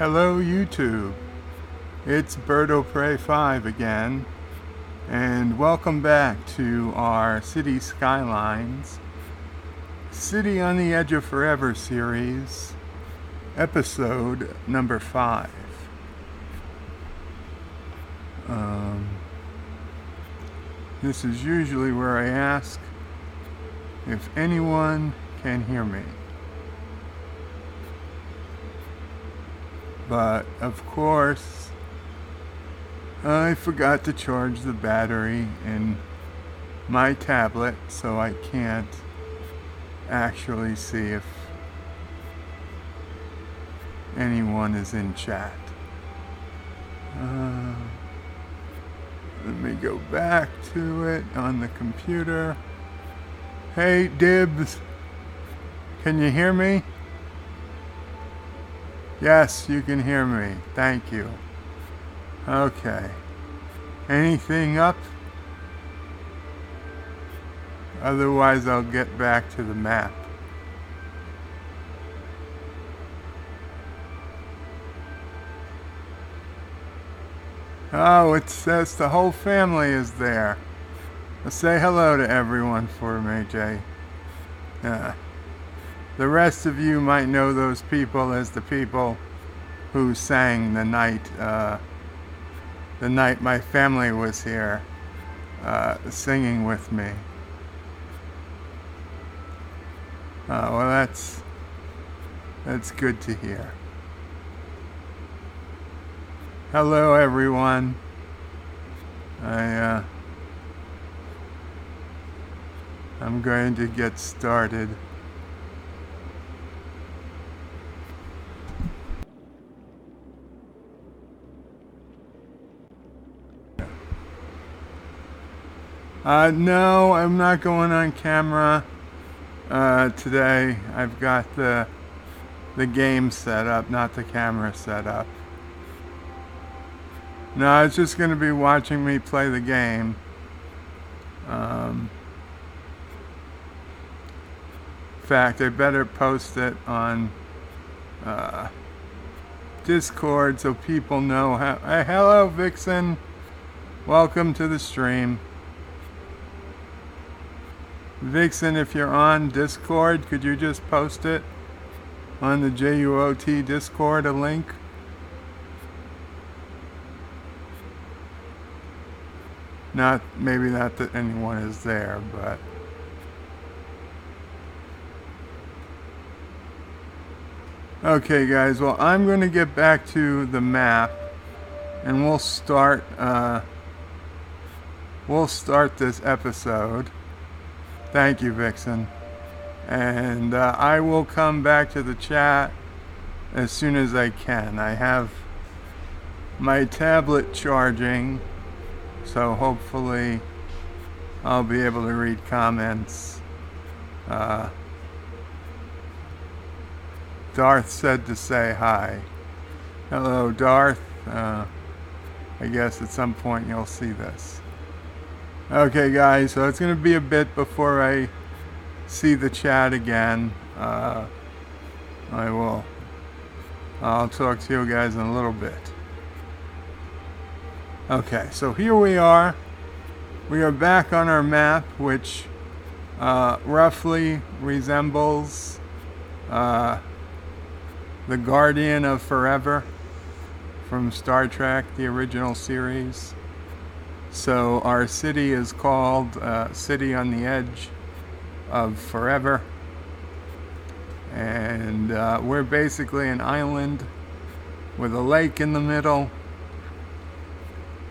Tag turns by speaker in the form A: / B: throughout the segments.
A: Hello YouTube, it's BirdOPrey5 again, and welcome back to our Cities Skylines, City on the Edge of Forever series, episode number 5. This is usually where I ask if anyone can hear me. But, of course, I forgot to charge the battery in my tablet, so I can't actually see if anyone is in chat. Let me go back to it on the computer. Hey, Dibs, can you hear me? Yes, you can hear me. Thank you. Okay. Anything up? Otherwise, I'll get back to the map. Oh, it says the whole family is there. Well, say hello to everyone for me, Jay. The rest of you might know those people as the people who sang the night my family was here, singing with me. Well, that's good to hear. Hello, everyone. I'm going to get started. No, I'm not going on camera today. I've got the game set up, not the camera set up. No, it's just going to be watching me play the game. In fact, I better post it on Discord so people know how. Hello, Vixen. Welcome to the stream. Vixen, if you're on Discord, could you just post it on the JUOT Discord, a link? Maybe not that anyone is there, but... Okay, guys, well, I'm going to get back to the map, and we'll start this episode. Thank you, Vixen. And I will come back to the chat as soon as I can. I have my tablet charging, so hopefully I'll be able to read comments. Darth said to say hi. Hello, Darth. I guess at some point you'll see this. Okay, guys, so it's going to be a bit before I see the chat again. I'll talk to you guys in a little bit. Okay, so here we are. We are back on our map, which roughly resembles the Guardian of Forever from Star Trek, the original series. So our city is called City on the Edge of Forever. And we're basically an island with a lake in the middle.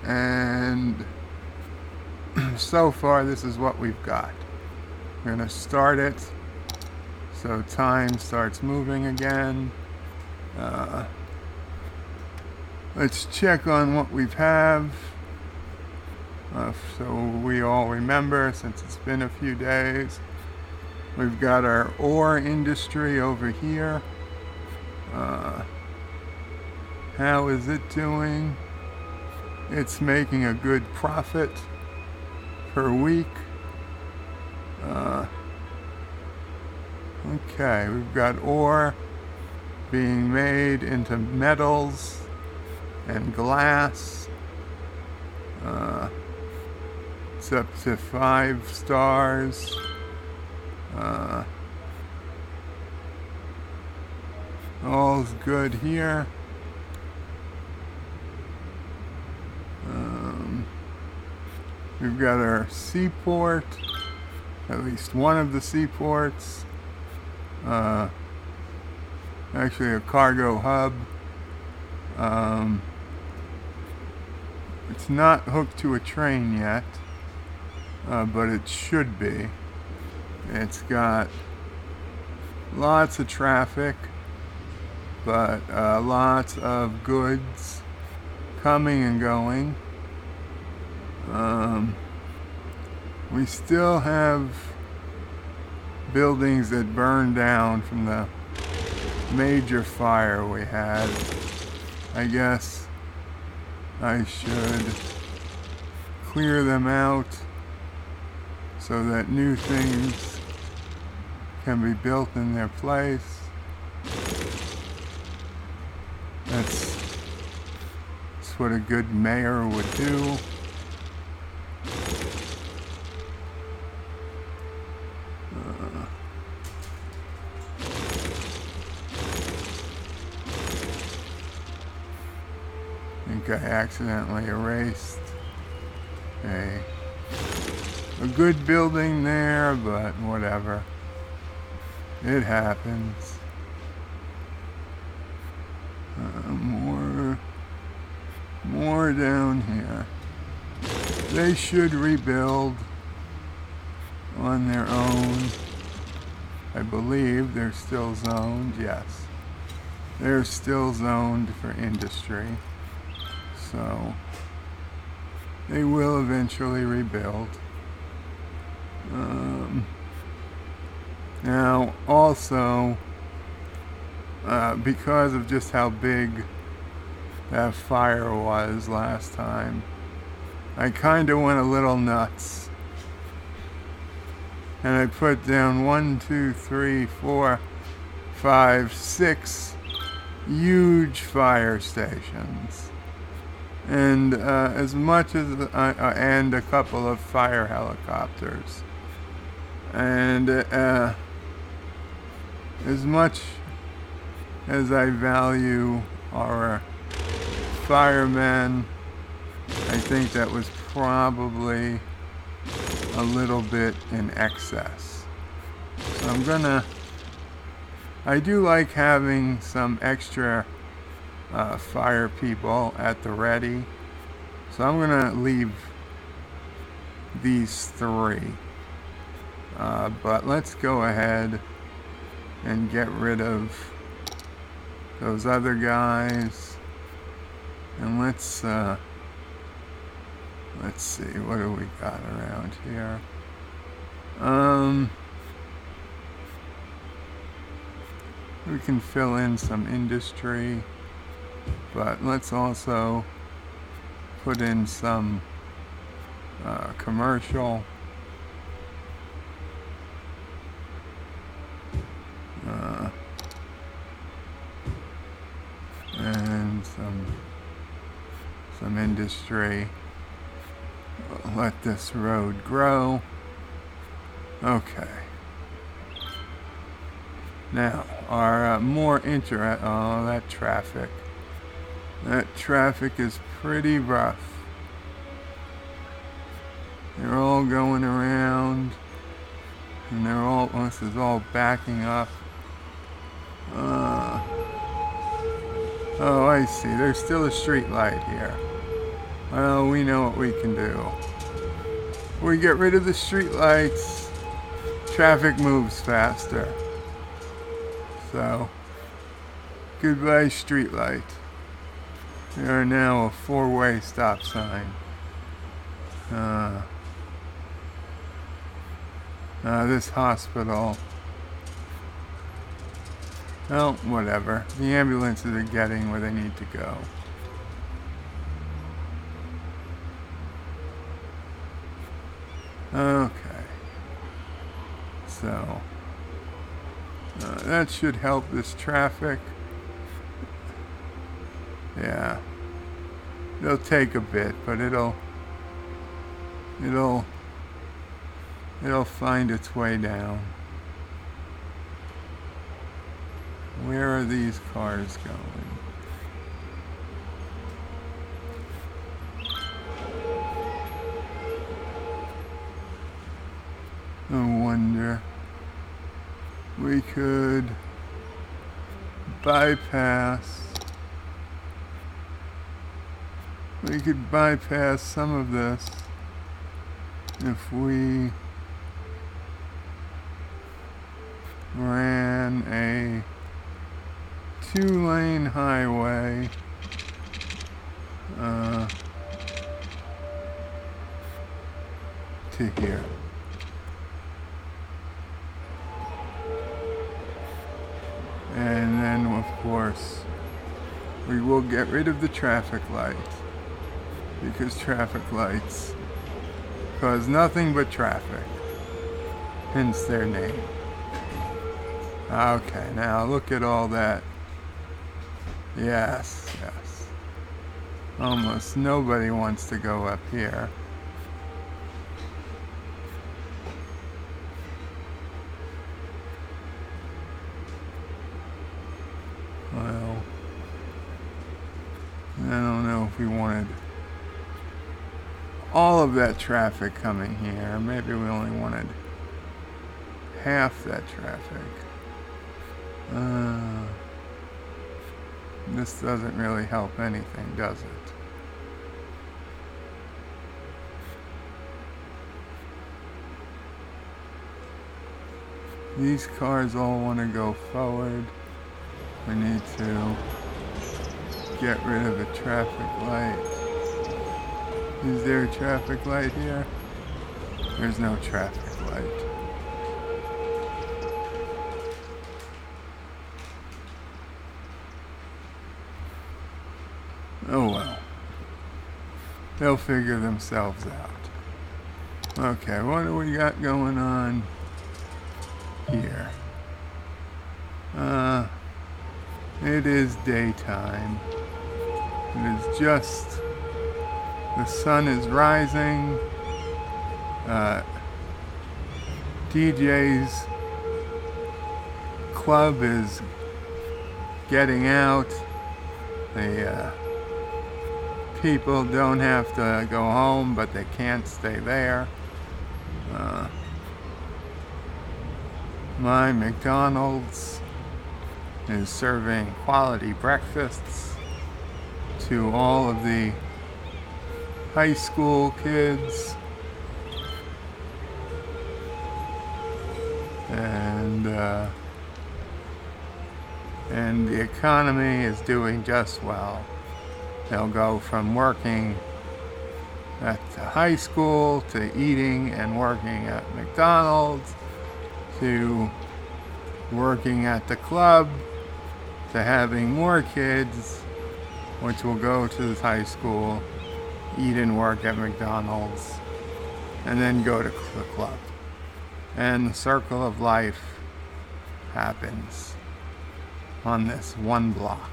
A: And so far this is what we've got. We're going to start it so time starts moving again. Let's check on what we have. So we all remember, since it's been a few days. We've got our ore industry over here. How is it doing? It's making a good profit per week. Okay, we've got ore being made into metals and glass. It's up to 5 stars. All's good here. We've got our seaport, at least one of the seaports. Actually a cargo hub. It's not hooked to a train yet, but it should be. It's got lots of traffic, but lots of goods coming and going. We still have buildings that burned down from the major fire we had. I guess I should clear them out so that new things can be built in their place. That's what a good mayor would do. I think I accidentally erased a good building there, but whatever. It happens. More down here. They should rebuild on their own. I believe they're still zoned. Yes, they're still zoned for industry. So they will eventually rebuild. Now also, because of just how big that fire was last time, I kind of went a little nuts. And I put down 1, 2, 3, 4, 5, 6 huge fire stations. And as much as and a couple of fire helicopters. And as much as I value our firemen, I think that was probably a little bit in excess. So I do like having some extra fire people at the ready. So I'm gonna leave these 3. But let's go ahead and get rid of those other guys. And let's see, what do we got around here? We can fill in some industry, but let's also put in some commercial. And some industry. Let this road grow. Okay. Now, our oh, that traffic. That traffic is pretty rough. They're all going around, and this is all backing up. Oh, I see. There's still a street light here. Well, we know what we can do. We get rid of the street lights, traffic moves faster. So, goodbye street light. We are now a 4-way stop sign. This hospital. Well, whatever. The ambulances are getting where they need to go. Okay. So, that should help this traffic. Yeah. It'll take a bit, but it'll find its way down. Where are these cars going? I wonder. We could bypass. We could bypass some of this if we ran a 2-lane highway to here. And then, of course, we will get rid of the traffic lights, because traffic lights cause nothing but traffic, hence their name. Okay, now look at all that. Yes, yes. Almost nobody wants to go up here. Well, I don't know if we wanted all of that traffic coming here. Maybe we only wanted half that traffic. This doesn't really help anything, does it? These cars all want to go forward. We need to get rid of the traffic light. Is there a traffic light here? There's no traffic light. Oh well. They'll figure themselves out. Okay, what do we got going on here? It is daytime. It is just, the sun is rising. DJ's club is getting out. The people don't have to go home, but they can't stay there. My McDonald's is serving quality breakfasts to all of the high school kids, and the economy is doing just well. They'll go from working at the high school to eating and working at McDonald's to working at the club to having more kids, which will go to the high school, eat and work at McDonald's, and then go to the club. And the circle of life happens on this one block.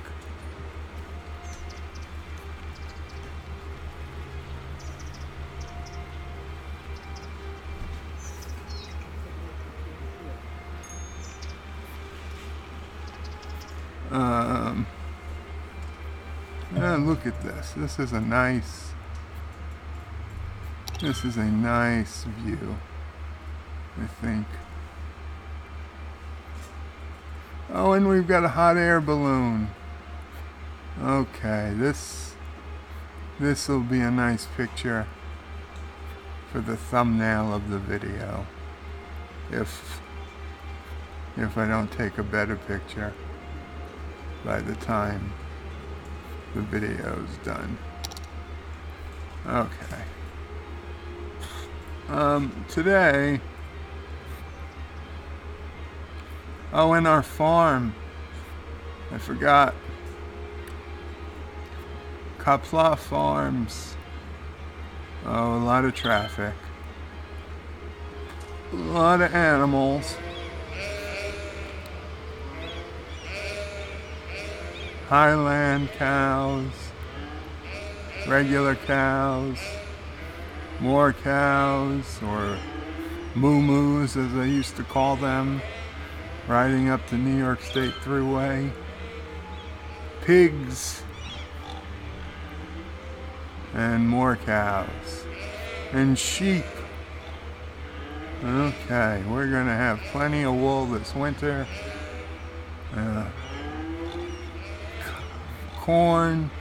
A: And look at this. This is a nice view, I think. Oh, and we've got a hot air balloon. Okay, this will be a nice picture for the thumbnail of the video, if I don't take a better picture by the time the video's done. Okay. Today, in our farm, I forgot, Qapla Farms. Oh, a lot of traffic. A lot of animals. Highland cows, regular cows, more cows, or moo-moos as I used to call them, riding up the New York State Thruway. Pigs, and more cows, and sheep. Okay, we're gonna have plenty of wool this winter. Corn,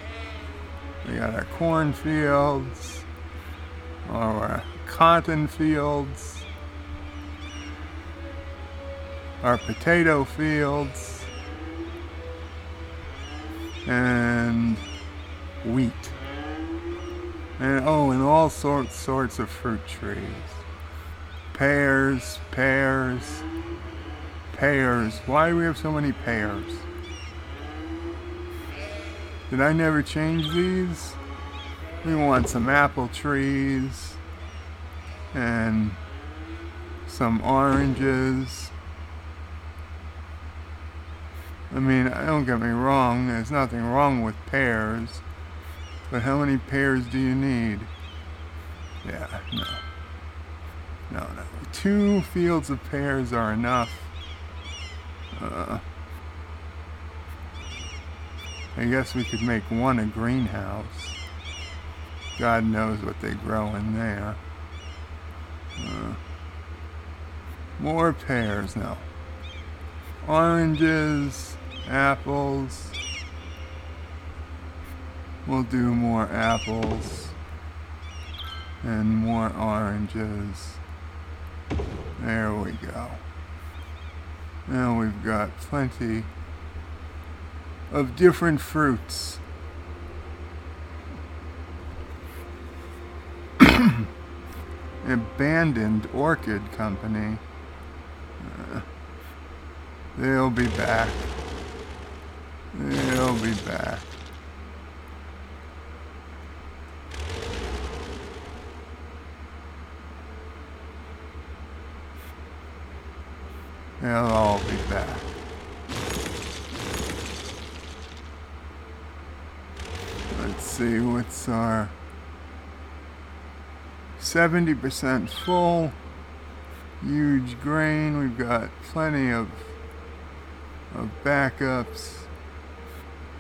A: we got our cornfields, or our cotton fields, our potato fields, and wheat. And and all sorts of fruit trees. Pears. Why do we have so many pears? Did I never change these? We want some apple trees and some oranges. I mean, don't get me wrong, there's nothing wrong with pears, but how many pears do you need? Yeah, no. 2 fields of pears are enough. I guess we could make one a greenhouse. God knows what they grow in there. More pears, no. Oranges, apples. We'll do more apples and more oranges. There we go. Now we've got plenty of different fruits. Abandoned orchid company. They'll be back. They'll all be back. Let's see, what's our 70% full, huge grain. We've got plenty of backups.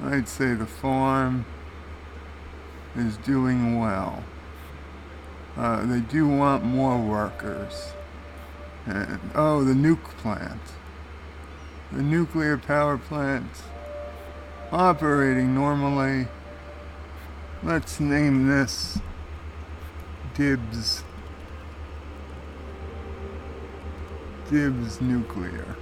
A: I'd say the farm is doing well. They do want more workers. And, the nuke plant. The nuclear power plant operating normally. Let's name this Dibs Nuclear.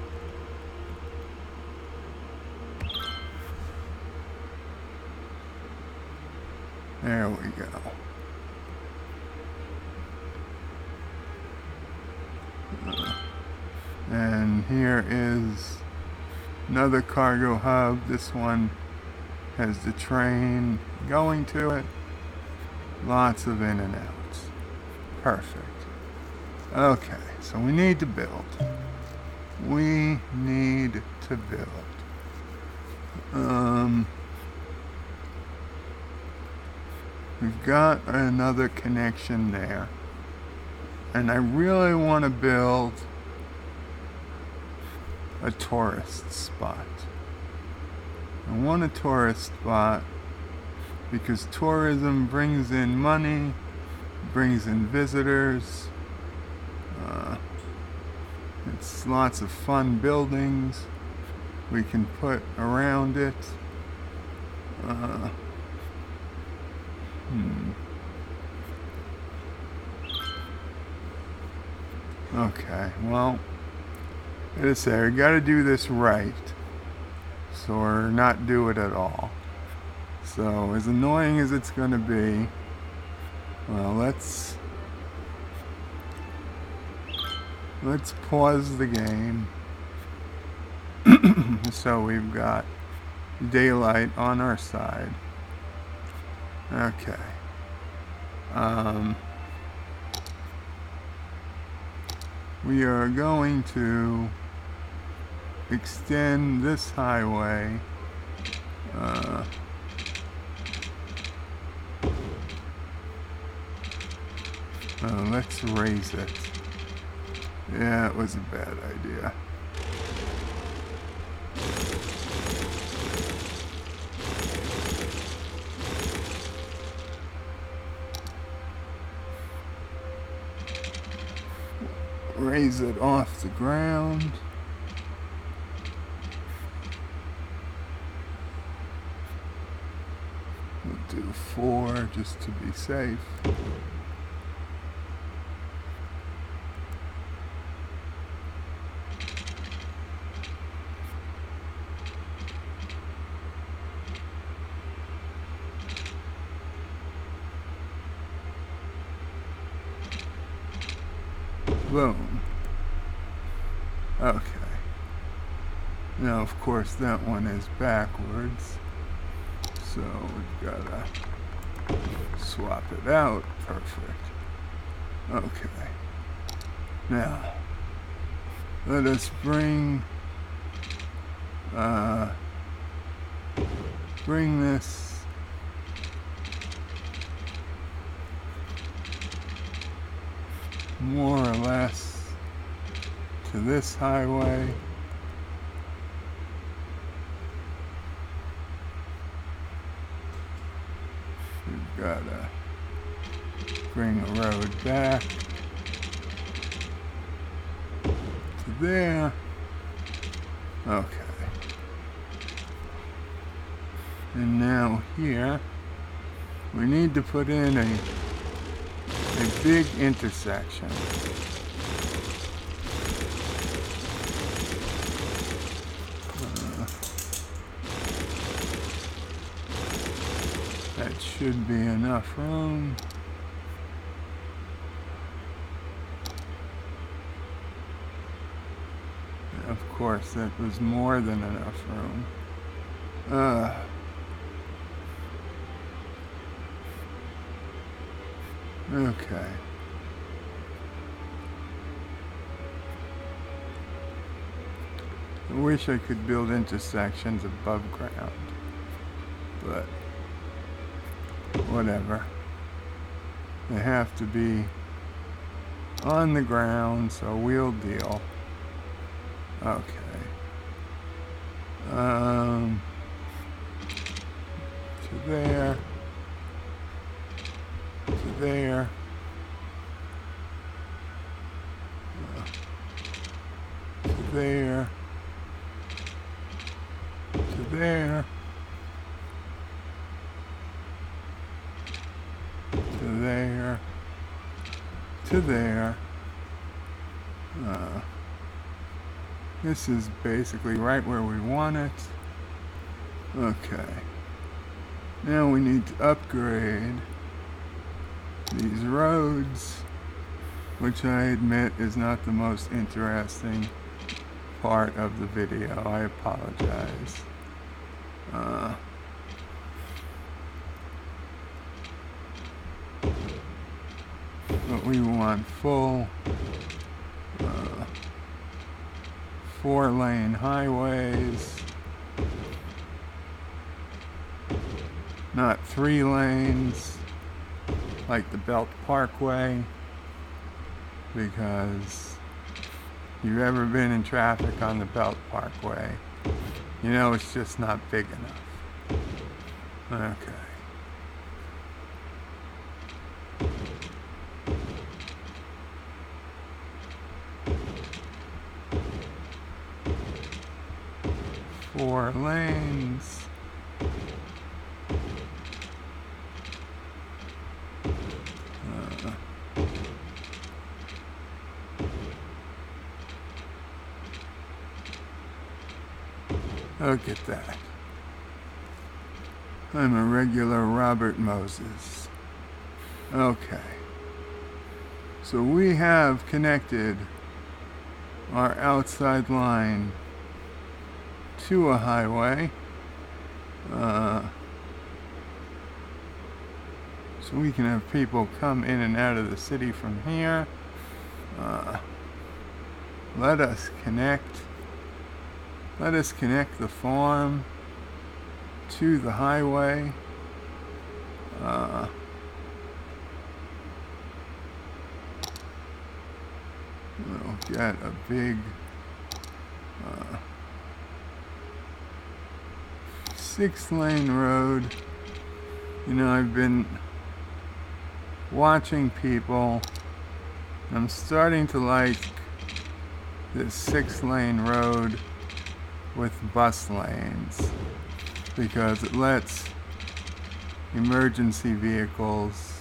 A: There we go. And here is another cargo hub. This one has the train going to it. Lots of in and outs. Perfect. Okay, so we need to build. We've got another connection there. And I really want to build a tourist spot. I want a tourist spot because tourism brings in money, brings in visitors. It's lots of fun buildings we can put around it. Okay, well, I say, we gotta do this right, or not do it at all. So, as annoying as it's gonna be, well, let's pause the game. So we've got daylight on our side. Okay. We are going to extend this highway Let's raise it. Yeah, it was a bad idea. Raise it off the ground. We'll do 4 just to be safe. Boom. Okay. Now, of course, that one is backwards. So we've got to swap it out. Perfect. Okay. Now, let us bring this more or less to this highway. We've got to bring a road back to there. Okay. And now here, we need to put in a big intersection. That should be enough room. Of course, that was more than enough room. Okay. I wish I could build intersections above ground, but whatever. They have to be on the ground, so we'll deal. Okay. To there. To there. To there. To there. To there. To there. This is basically right where we want it. Okay. Now we need to upgrade these roads, which I admit is not the most interesting part of the video. I apologize. But we want full 4-lane highways, not 3 lanes like the Belt Parkway, because if you've ever been in traffic on the Belt Parkway, you know it's just not big enough. Okay. Four lanes. Look at that. I'm a regular Robert Moses. Okay. So we have connected our outside line to a highway. So we can have people come in and out of the city from here. Let us connect the farm to the highway. We'll get a big 6-lane road. You know, I've been watching people. I'm starting to like this 6-lane road with bus lanes because it lets emergency vehicles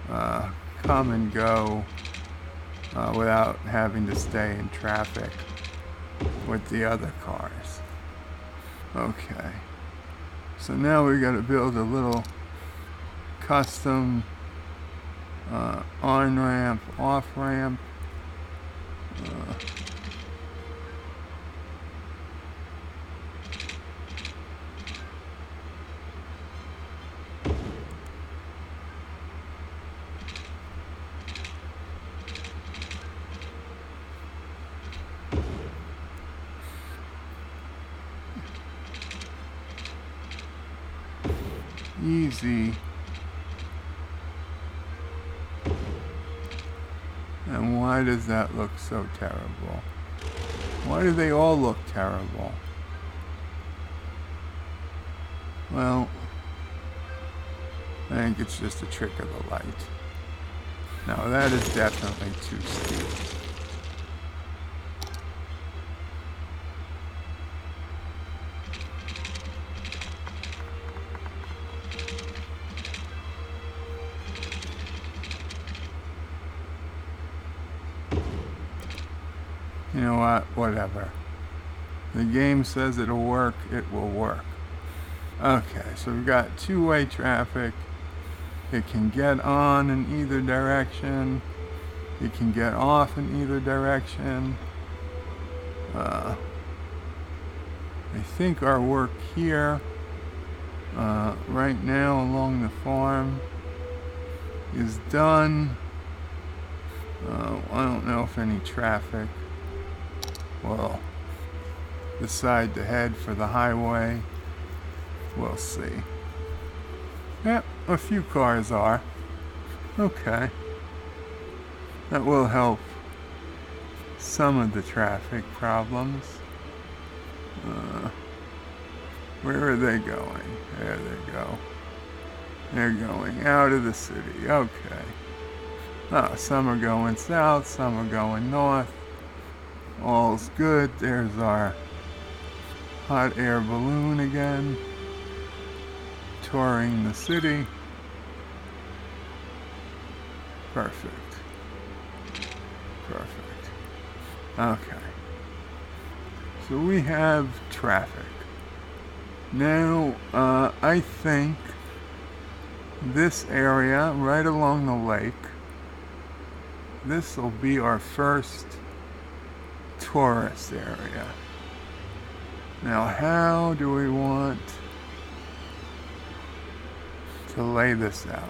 A: come and go without having to stay in traffic with the other cars. Okay, so now we got to build a little custom on-ramp, off-ramp. Easy. And why does that look so terrible? Why do they all look terrible? Well, I think it's just a trick of the light. Now that is definitely too steep. You know what? Whatever. The game says it'll work, it will work. Okay, so we've got two-way traffic. It can get on in either direction. It can get off in either direction. I think our work here, right now along the farm, is done. I don't know if any traffic will decide to head for the highway. We'll see. Yep, a few cars are. Okay. That will help some of the traffic problems. Where are they going? There they go. They're going out of the city. Okay. Oh, some are going south, some are going north. All's good. There's our hot air balloon again, touring the city. Perfect. Perfect. Okay. So we have traffic. Now, I think this area right along the lake, this will be our first tourist area. Now, how do we want to lay this out?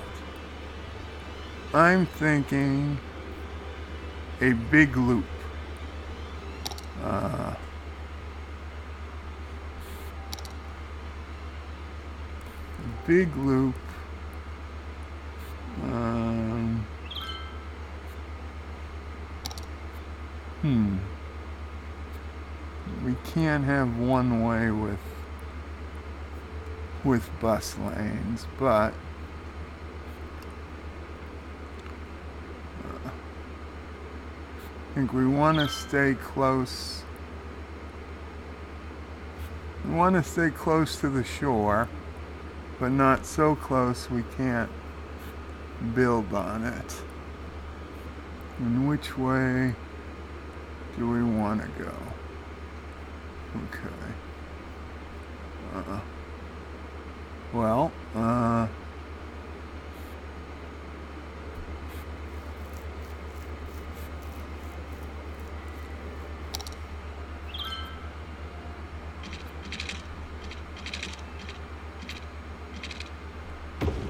A: I'm thinking a big loop. Big loop. We can't have one way with bus lanes, but I think we want to stay close. We want to stay close to the shore, but not so close we can't build on it. And which way do we want to go? Okay. Well,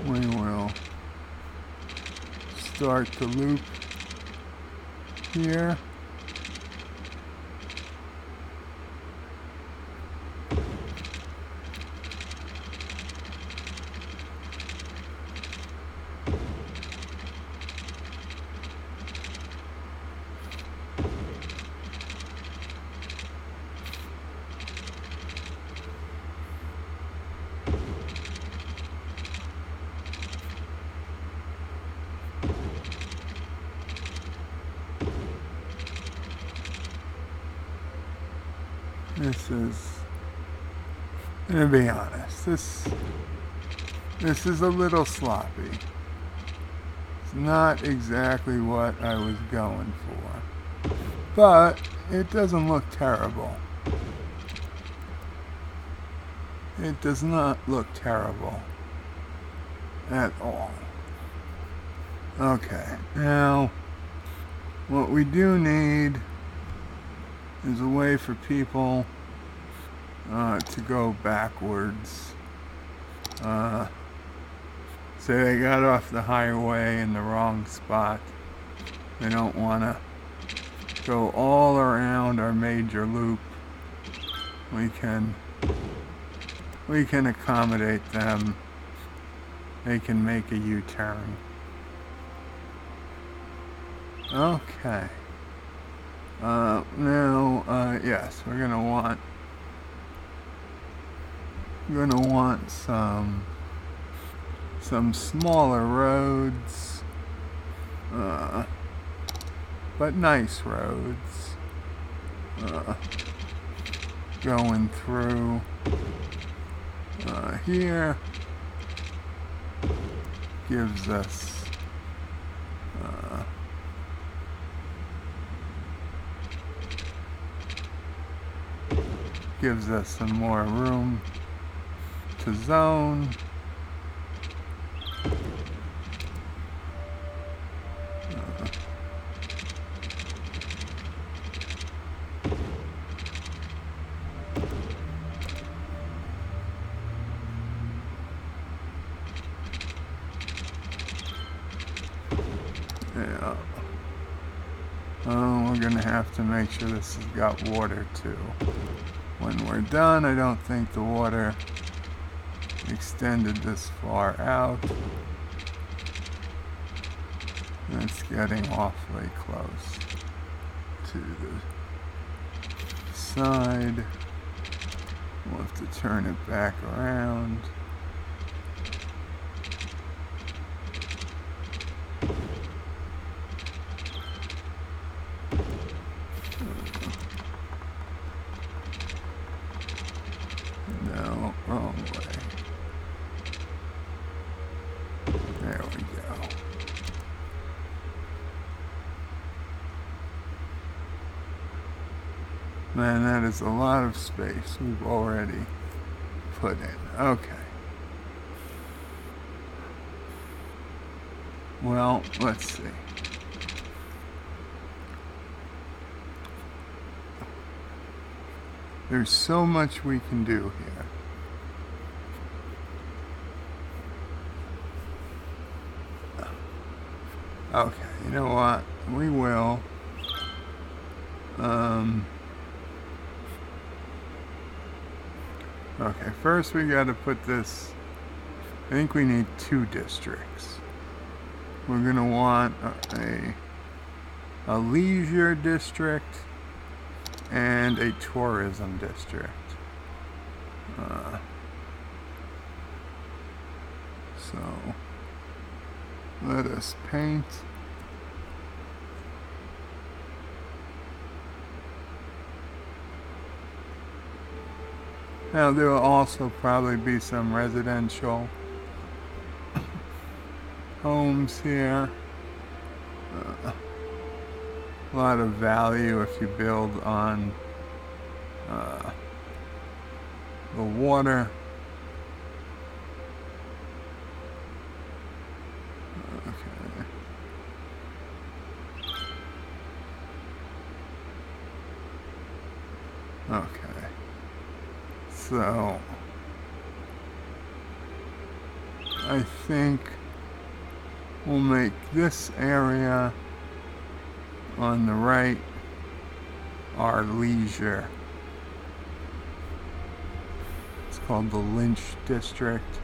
A: we will start the loop here. This is, to be honest, this is a little sloppy. It's not exactly what I was going for, but it doesn't look terrible. It does not look terrible at all. Okay, now what we do need is a way for people to go backwards. Say they got off the highway in the wrong spot. They don't want to go all around our major loop. We can accommodate them. They can make a U-turn. Okay. Now, yes, we're gonna want some smaller roads, but nice roads, going through here. Gives us some more room to zone. Yeah. Oh, we're gonna have to make sure this has got water too. When we're done, I don't think the water extended this far out. It's getting awfully close to the side. We'll have to turn it back around. No, wrong way. There we go. Man, that is a lot of space we've already put in. Okay. Well, let's see. There's so much we can do here. Okay, you know what? We will. Okay, first we got to put this. I think we need 2 districts. We're gonna want a leisure district and a tourism district. So let us paint. Now there will also probably be some residential homes here. A lot of value if you build on the water. Okay. Okay. So I think we'll make this area on the right our leisure. It's called the Lynch District.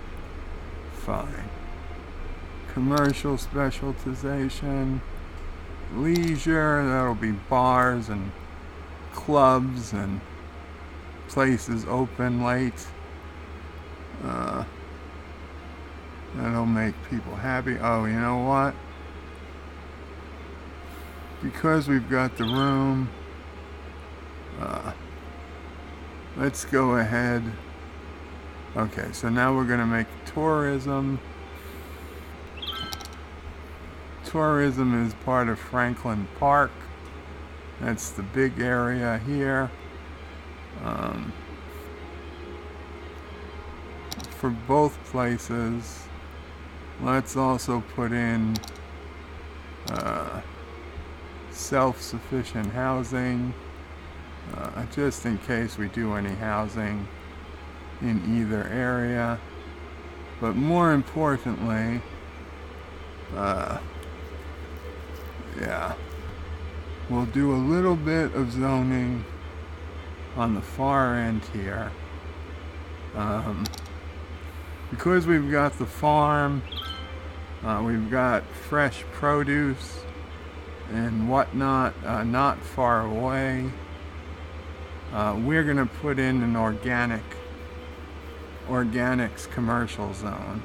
A: Fine. Commercial specialization, leisure, that'll be bars and clubs and places open late. That'll make people happy. Oh, you know what? Because we've got the room, let's go ahead. Okay, so now we're going to make tourism. Tourism is part of Franklin Park. That's the big area here. For both places, let's also put in self-sufficient housing, just in case we do any housing in either area. But more importantly, yeah, we'll do a little bit of zoning on the far end here. Because we've got the farm, we've got fresh produce and whatnot not far away. We're going to put in an organics commercial zone.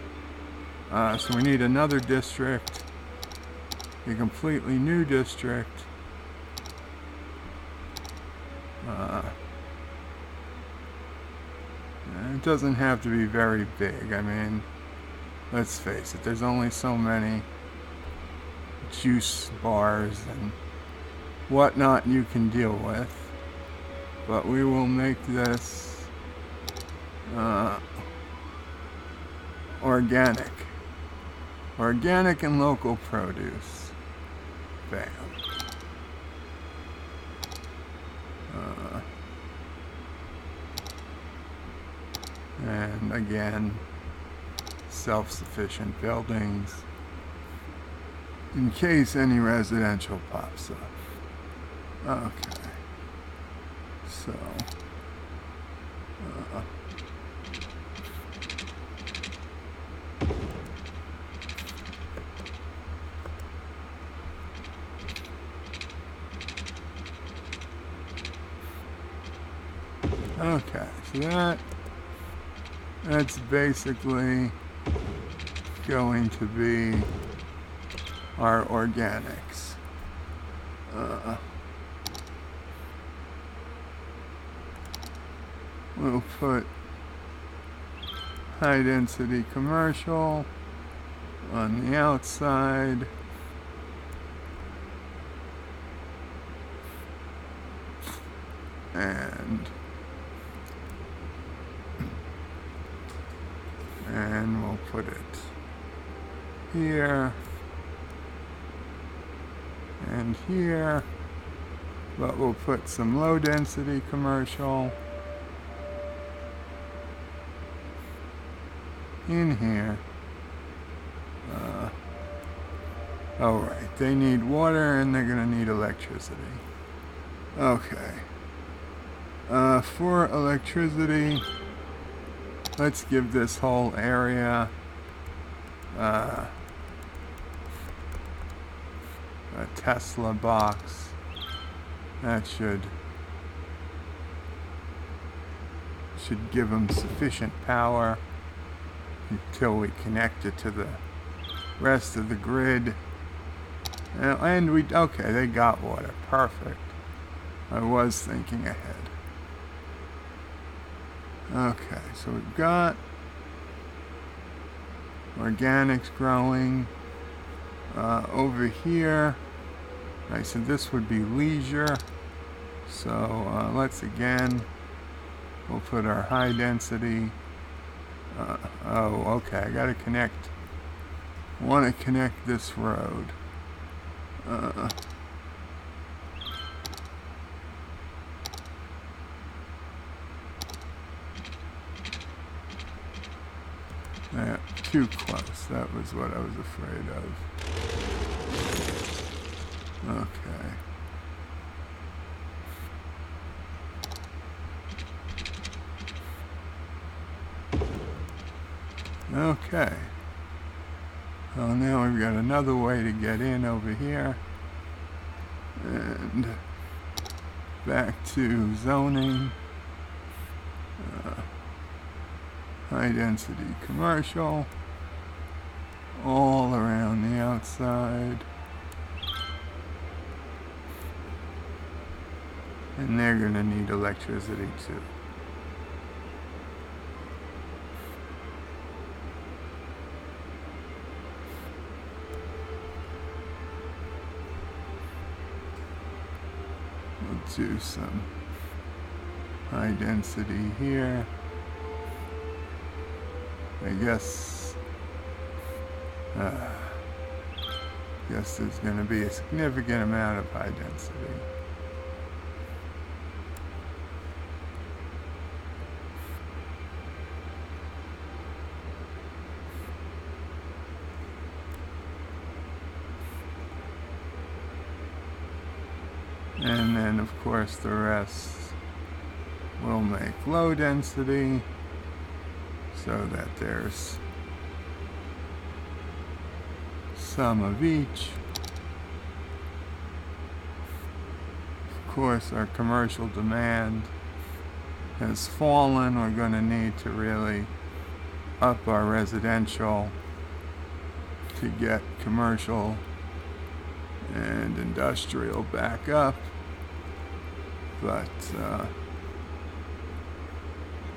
A: So we need another district, a completely new district. It doesn't have to be very big. I mean, let's face it, there's only so many juice bars and whatnot you can deal with. But we will make this organic. Organic and local produce. Bam. And again, self-sufficient buildings in case any residential pops up. Okay. So, okay, so that's basically going to be our organics. We'll put high density commercial on the outside. And we'll put it here and here, but we'll put some low density commercial in here. Oh right, they need water and they're gonna need electricity. Okay. For electricity, let's give this whole area a Tesla box. That should give them sufficient power until we connect it to the rest of the grid. And okay, they got water. Perfect. I was thinking ahead. Okay, so we've got organics growing over here. I said this would be leisure. So let's we'll put our high density. Oh, okay, I gotta want to connect this road. Yeah, too close. That was what I was afraid of. Okay. Okay. Well, now we've got another way to get in over here. And back to zoning. High density commercial. All around the outside. And they're going to need electricity too. We'll do some high density here. I guess there's going to be a significant amount of high density. And then, of course, the rest will make low density so that there's some of each. Of course, our commercial demand has fallen. We're going to need to really up our residential to get commercial and industrial back up. But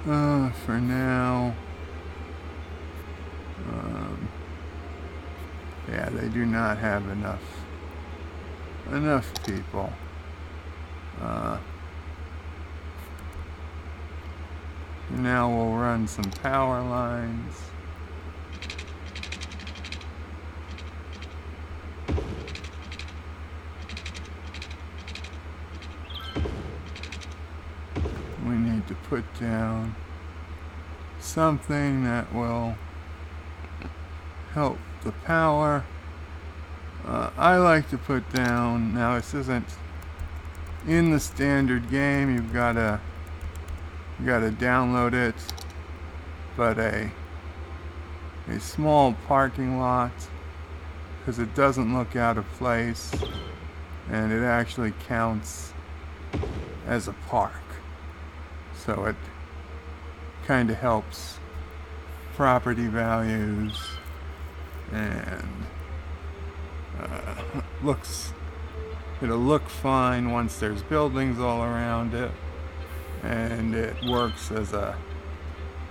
A: for now, yeah, they do not have enough people. Now we'll run some power lines. We need to put down something that will help the power. I like to put down, now this isn't in the standard game, you gotta download it, but a small parking lot, because it doesn't look out of place and it actually counts as a park. So it kind of helps property values, and it'll look fine once there's buildings all around it, and it works as an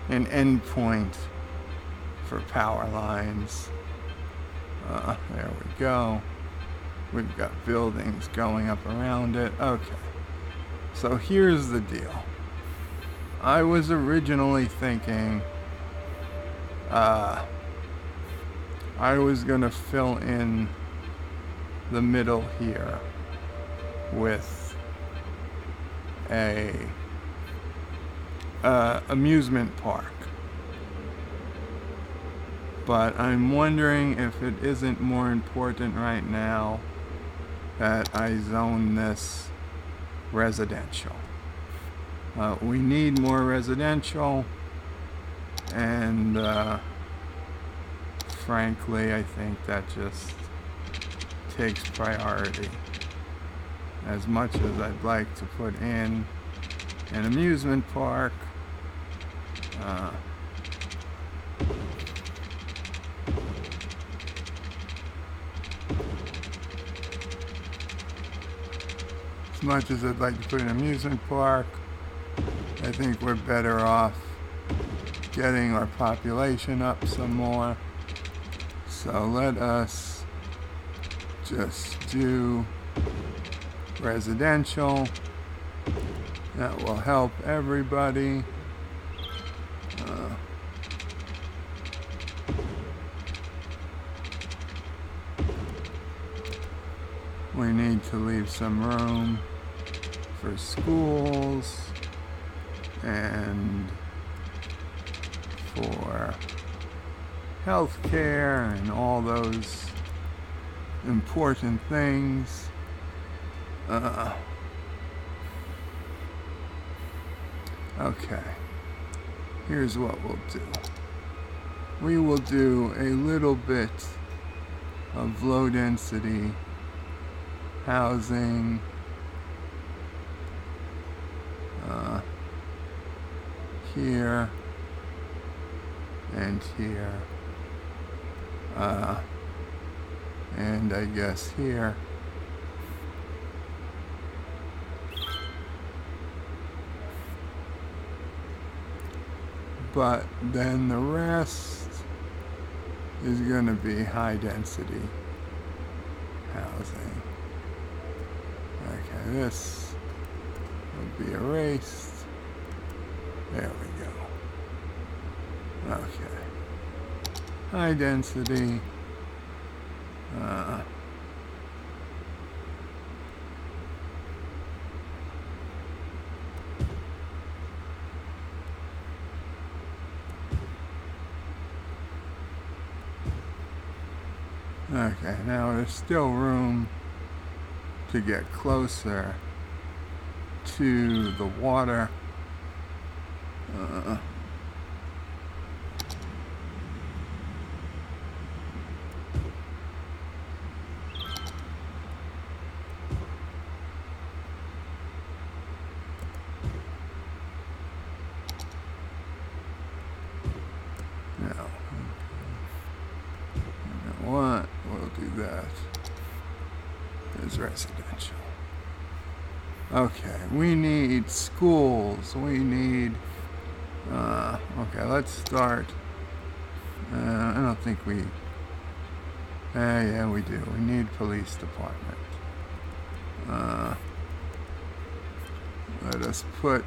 A: endpoint for power lines. There we go. We've got buildings going up around it. Okay, so here's the deal. I was originally thinking I was gonna fill in the middle here with a amusement park, but I'm wondering if it isn't more important right now that I zone this residential. We need more residential, and frankly, I think that just takes priority. As much as I'd like to put in an amusement park, as much as I'd like to put in an amusement park, I think we're better off getting our population up some more. So let us just do residential. That will help everybody. We need to leave some room for schools and for healthcare and all those important things. Okay, here's what we'll do. We will do a little bit of low density housing here and here, and I guess here. But then the rest is going to be high density housing. Okay, this will be erased. There we go. Okay. High density. Okay, now there's still room to get closer to the water. No. You know what? We'll do that. There's residential. Okay, we need schools. We need... okay, let's start. I don't think we... yeah, we do. We need police department. Let us put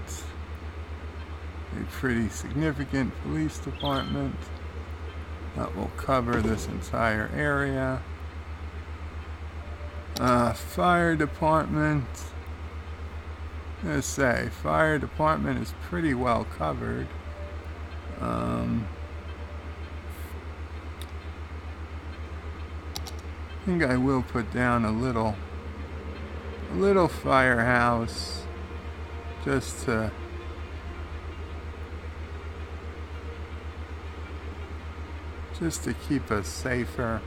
A: a pretty significant police department that will cover this entire area. Fire department. Let's say fire department is pretty well covered. I think I will put down a little firehouse just to keep us safer.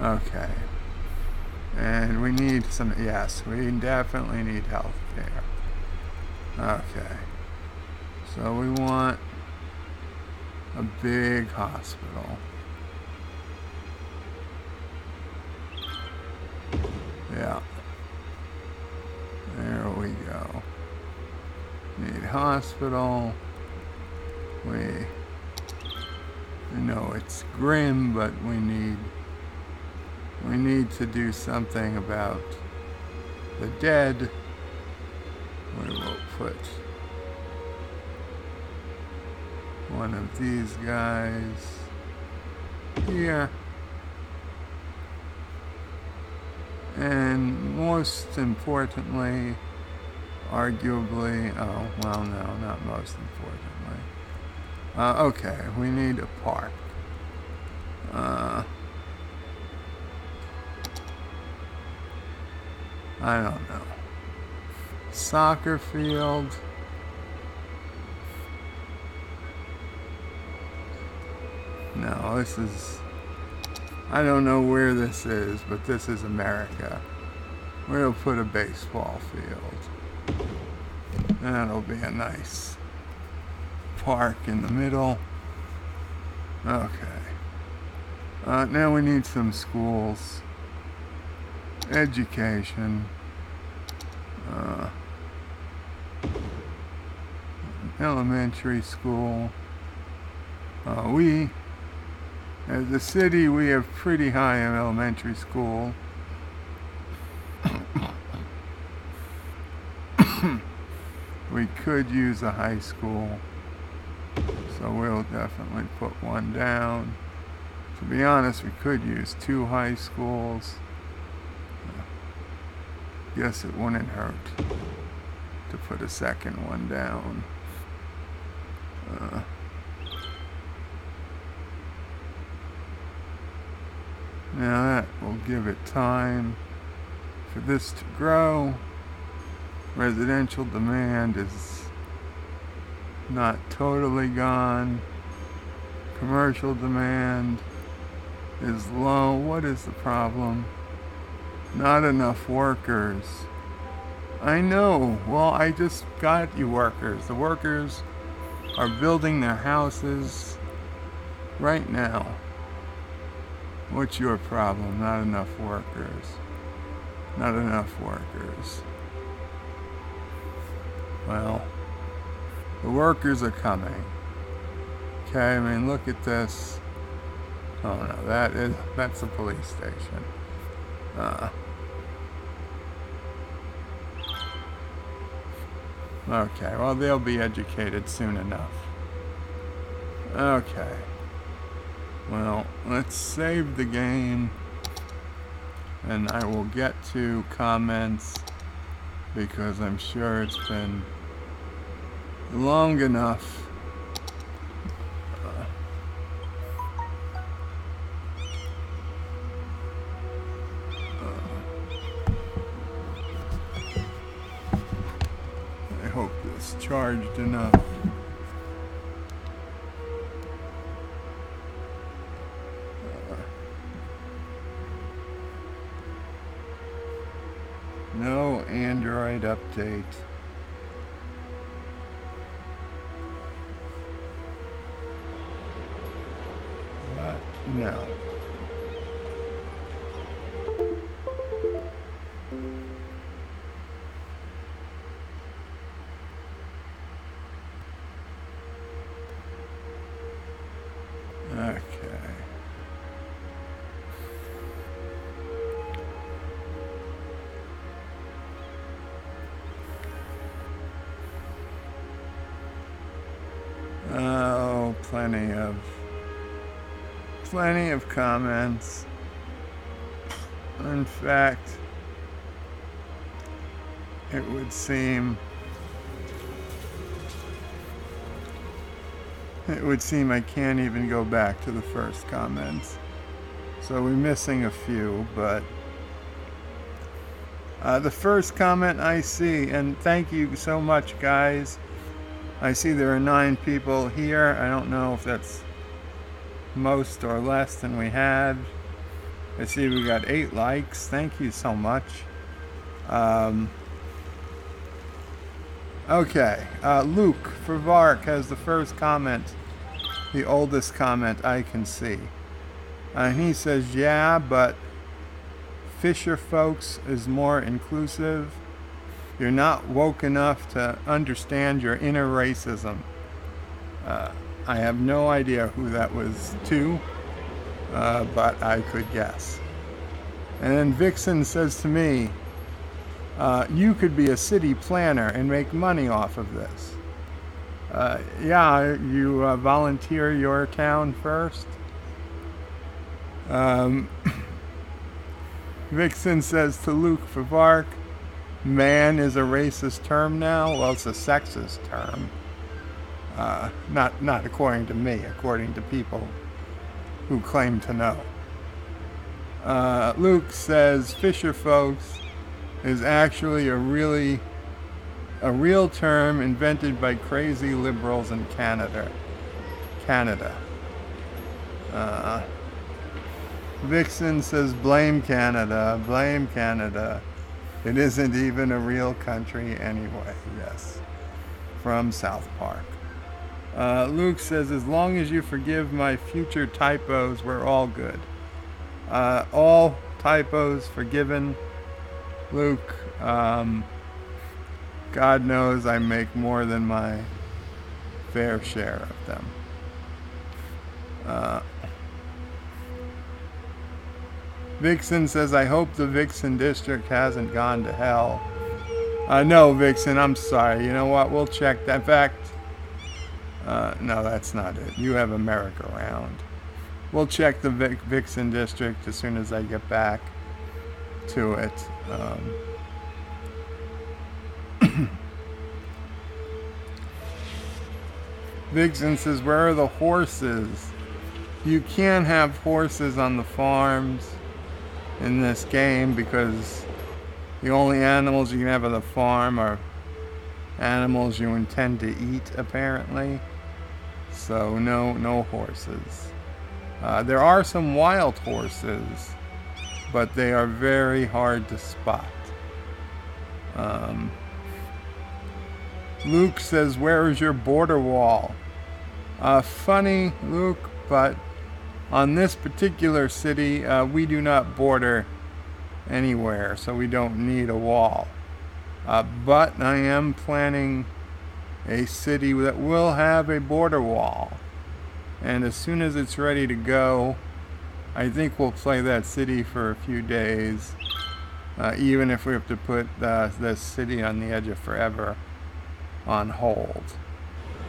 A: Okay. And we need some, yes, we definitely need health care. Okay. So we want a big hospital. Yeah. There we go. Need hospital. We know it's grim, but we need to do something about the dead. We will put one of these guys here. And most importantly, arguably, oh, well, no, not most importantly. Okay, we need a park. I don't know. Soccer field. No, this is... I don't know where this is, but this is America. We'll put a baseball field. That'll be a nice park in the middle. Okay. Now we need some schools. Education. Elementary school. As a city, we have pretty high in elementary school. We could use a high school, so we'll definitely put one down. To be honest, we could use 2 high schools. Guess it wouldn't hurt to put a second one down. Now that will give it time for this to grow. Residential demand is not totally gone. Commercial demand is low. What is the problem? Not enough workers. I know. Well, I just got you workers. The workers are building their houses right now. What's your problem? Not enough workers. Not enough workers. Well, the workers are coming. Okay, I mean, look at this. Oh no, that's a police station. Okay, well they'll be educated soon enough. Okay. Well, let's save the game, and I will get to comments because I'm sure it's been long enough. I hope this charged enough. No Android update. But no. Okay. Oh, plenty of comments. In fact, it would seem I can't even go back to the first comments. So we're missing a few, but the first comment I see, and thank you so much, guys. I see there are 9 people here. I don't know if that's most or less than we had. I see we got 8 likes. Thank you so much. Okay, Luke Favark has the first comment, the oldest comment I can see. He says, yeah, but Fisher folks is more inclusive. You're not woke enough to understand your inner racism. I have no idea who that was to, but I could guess. And then Vixen says to me, you could be a city planner and make money off of this. Yeah, you volunteer your town first. Vixen says to Luke Favark, man is a racist term now. Well, it's a sexist term. Not according to me, according to people who claim to know. Luke says Fisher folks is actually a real term invented by crazy liberals in Canada. Vixen says blame Canada. It isn't even a real country anyway. Yes, from South Park. Luke says, as long as you forgive my future typos, we're all good. All typos forgiven. Luke, God knows I make more than my fair share of them. Vixen says, I hope the Vixen district hasn't gone to hell. No, Vixen, I'm sorry. You know what? We'll check that. In fact, no, that's not it. You have America round. We'll check the Vixen district as soon as I get back to it. Vixen says, where are the horses? You can't have horses on the farms in this game because the only animals you can have on the farm are animals you intend to eat, apparently. So no horses. There are some wild horses, but they are very hard to spot. Luke says, where is your border wall? Funny, Luke, but on this particular city, we do not border anywhere, so we don't need a wall. But I am planning a city that will have a border wall. And as soon as it's ready to go, I think we'll play that city for a few days, even if we have to put this city on the edge of forever on hold.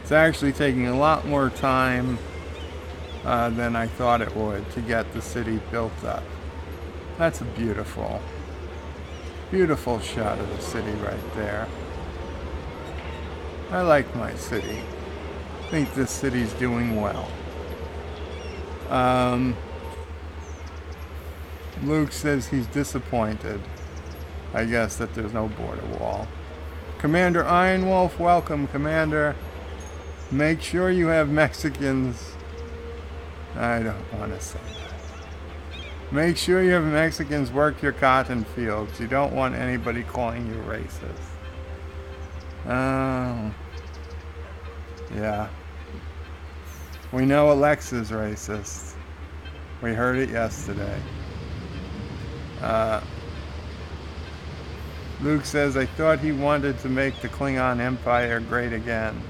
A: It's actually taking a lot more time than I thought it would to get the city built up. That's a beautiful, beautiful shot of the city right there. I like my city. I think this city's doing well. Luke says he's disappointed, I guess, that there's no border wall. Commander Ironwolf, welcome, Commander. Make sure you have Mexicans. I don't want to say that. Make sure you have Mexicans work your cotton fields. You don't want anybody calling you racist. Oh. Yeah. We know Alexa's racist. We heard it yesterday. Luke says, I thought he wanted to make the Klingon Empire great again.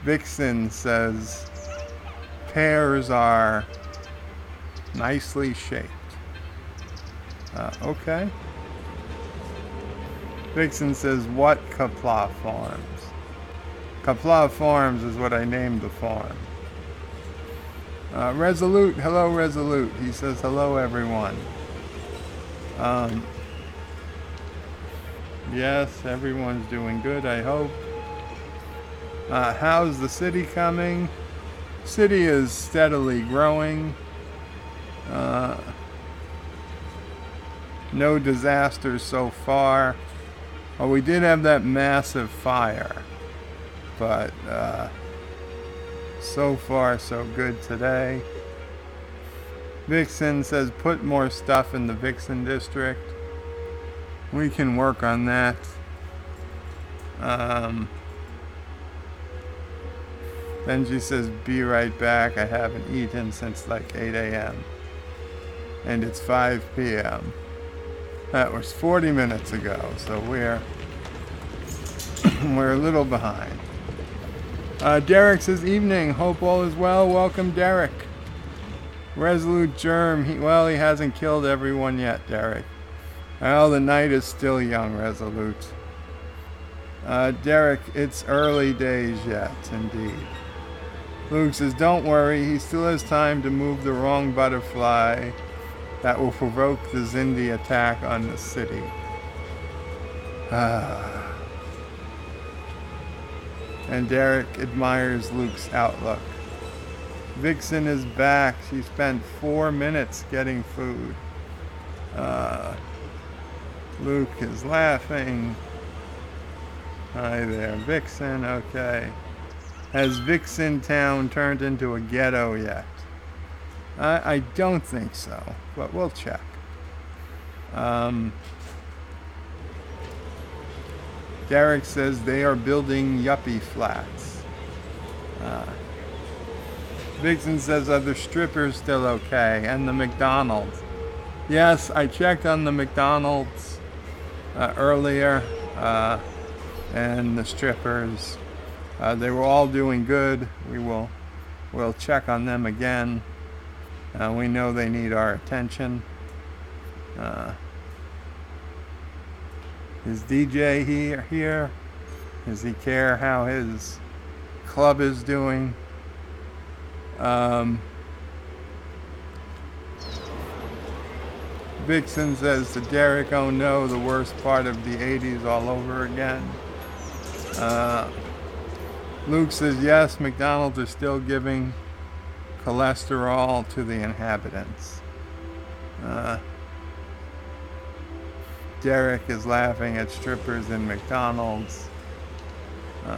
A: Vixen says, pears are nicely shaped. Okay. Vixen says, what Qapla Farms? Qapla Farms is what I named the farm. Resolute, hello Resolute. He says, hello everyone. Yes, everyone's doing good, I hope. How's the city coming? City is steadily growing. No disasters so far. Well, we did have that massive fire, but so far so good today. Vixen says put more stuff in the Vixen district. We can work on that. Then she says be right back. I haven't eaten since like 8 a.m. and it's 5 p.m. That was 40 minutes ago, so we're a little behind. Derek says evening. Hope all is well. Welcome, Derek. Resolute Germ. He hasn't killed everyone yet, Derek. Well, the night is still young, Resolute. Derek, it's early days yet, indeed. Luke says, don't worry, he still has time to move the wrong butterfly that will provoke the Xindi attack on the city. And Derek admires Luke's outlook. Vixen is back. She spent 4 minutes getting food. Luke is laughing. Hi there, Vixen. Okay. Has Vixen Town turned into a ghetto yet? I don't think so, but we'll check. Derek says they are building yuppie flats. Vixen says, are the strippers still okay? And the McDonald's. Yes, I checked on the McDonald's earlier, and the strippers. They were all doing good. We'll check on them again. We know they need our attention. Is DJ here? Does he care how his club is doing? Vixen says to Derek, oh no, the worst part of the 80s all over again. Luke says, yes, McDonald's are still giving cholesterol to the inhabitants. Derek is laughing at strippers in McDonald's.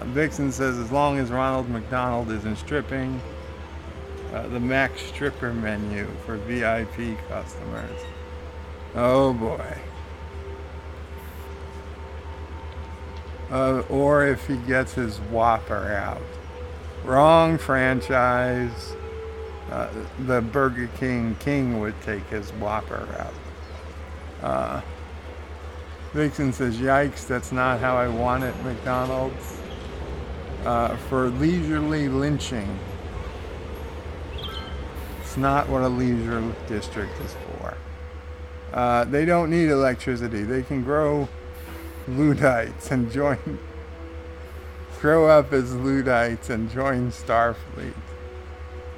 A: Vixen says, as long as Ronald McDonald isn't stripping, the Max Stripper menu for VIP customers. Oh boy. Or if he gets his Whopper out. Wrong franchise. The Burger King would take his Whopper out. Vixen says, yikes, that's not how I want it, McDonald's. For leisurely lynching. It's not what a leisure district is for. They don't need electricity. They can grow Luddites and grow up as Luddites and join Starfleet.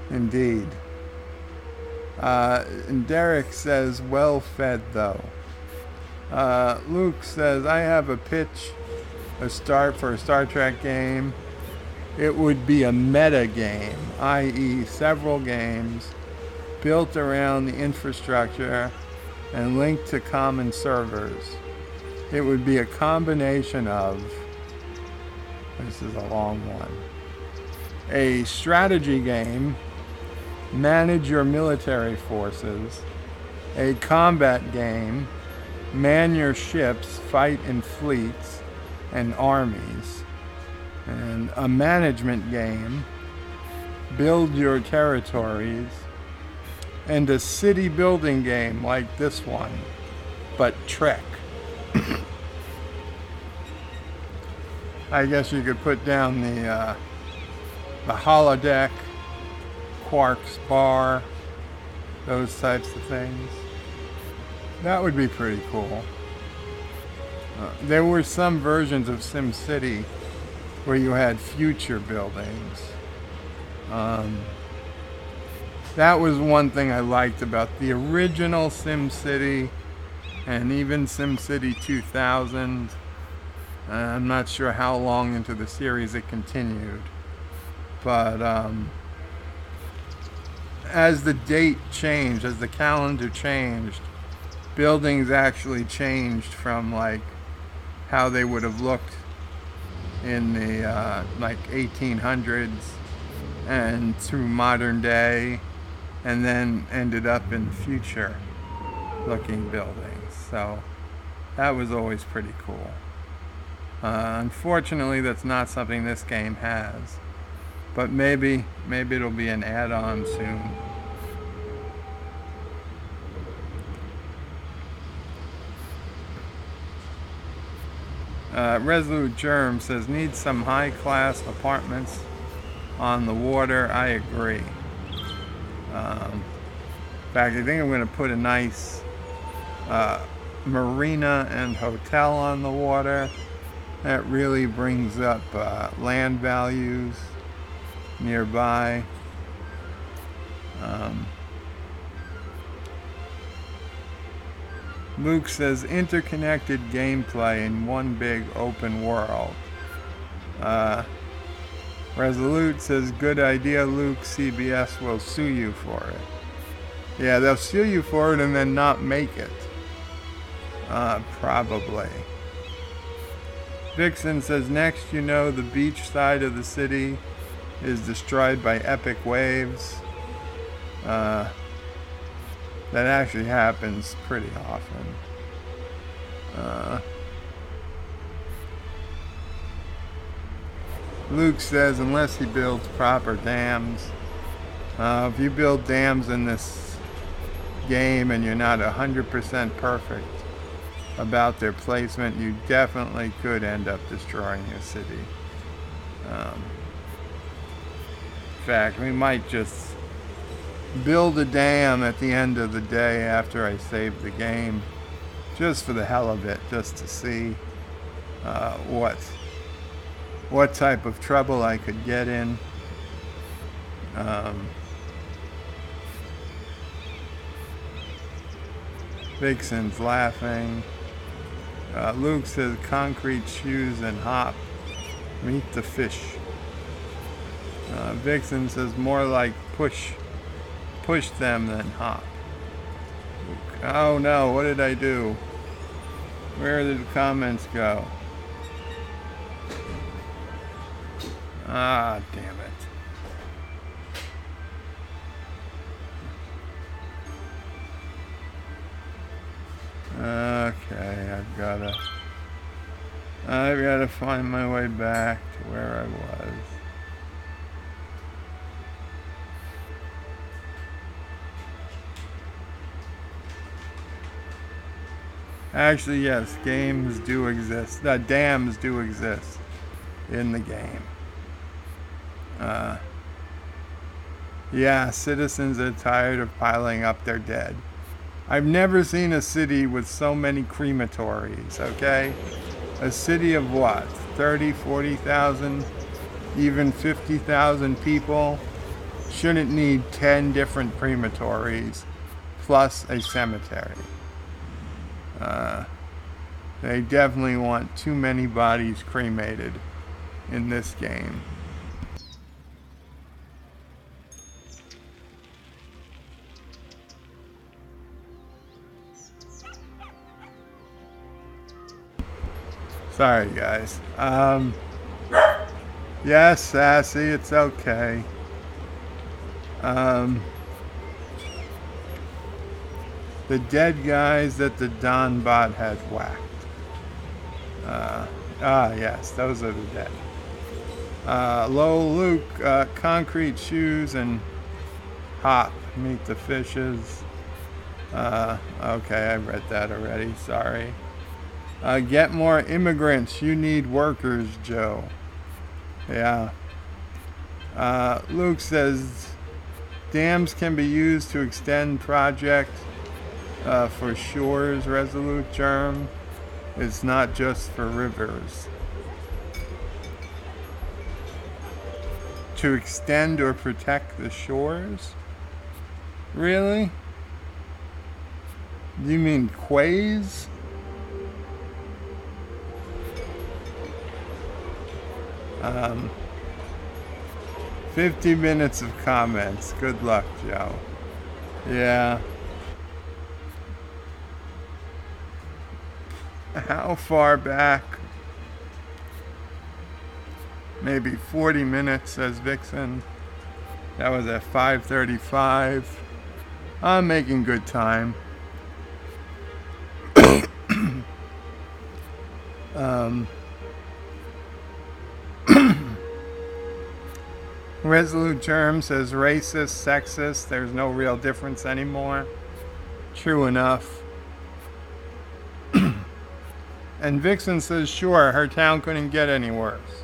A: Indeed. And Derek says, well fed though. Luke says, I have a pitch, for a Star Trek game. It would be a meta game, i.e. several games built around the infrastructure and linked to common servers. It would be a combination of, this is a long one, a strategy game, manage your military forces, a combat game, man your ships, fight in fleets and armies, and a management game, build your territories, and a city building game like this one, but Trek. I guess you could put down the holodeck, Quark's bar, those types of things. That would be pretty cool. There were some versions of SimCity where you had future buildings. That was one thing I liked about the original SimCity and even SimCity 2000. I'm not sure how long into the series it continued, but as the date changed, as the calendar changed, buildings actually changed from like how they would have looked in the like 1800s and through modern day, and then ended up in future looking buildings. So that was always pretty cool. Unfortunately, that's not something this game has, but maybe it'll be an add-on soon. Resolute Germ says, need some high-class apartments on the water. I agree. In fact, I think I'm going to put a nice marina and hotel on the water. That really brings up land values nearby. Luke says interconnected gameplay in one big open world. Resolute says good idea, Luke. CBS will sue you for it. Yeah, they'll sue you for it and then not make it. Probably. Vixen says next, you know, the beach side of the city is destroyed by epic waves. That actually happens pretty often. Luke says unless he builds proper dams. If you build dams in this game and you're not 100% perfect about their placement, you definitely could end up destroying your city. In fact, we might just build a dam at the end of the day after I save the game, just for the hell of it, just to see what type of trouble I could get in. Vixen's laughing. Luke says concrete shoes and hop. Meet the fish. Vixen says more like push them than hop. Oh no, what did I do? Where did the comments go? Ah, damn it. Okay, I've gotta find my way back to where I was. Actually, yes, games do exist. Dams do exist in the game. Yeah, citizens are tired of piling up their dead. I've never seen a city with so many crematories, okay? A city of what? 30, 40,000, even 50,000 people shouldn't need 10 different crematories plus a cemetery. They definitely want too many bodies cremated in this game. Sorry, guys. Yes, Sassy, it's okay. The dead guys that the Don bot had whacked. Yes, those are the dead. Low Luke, concrete shoes and hop, meet the fishes. Okay, I read that already, sorry. Get more immigrants, you need workers, Joe. Yeah. Luke says, dams can be used to extend project for shores, Resolute Germ. It's not just for rivers. To extend or protect the shores? Really? Do you mean quays? Um, 50 minutes of comments. Good luck, Joe. Yeah. How far back? Maybe 40 minutes, says Vixen. That was at 5:35. I'm making good time. Resolute Germ says racist, sexist, there's no real difference anymore. True enough. And Vixen says, sure, her town couldn't get any worse.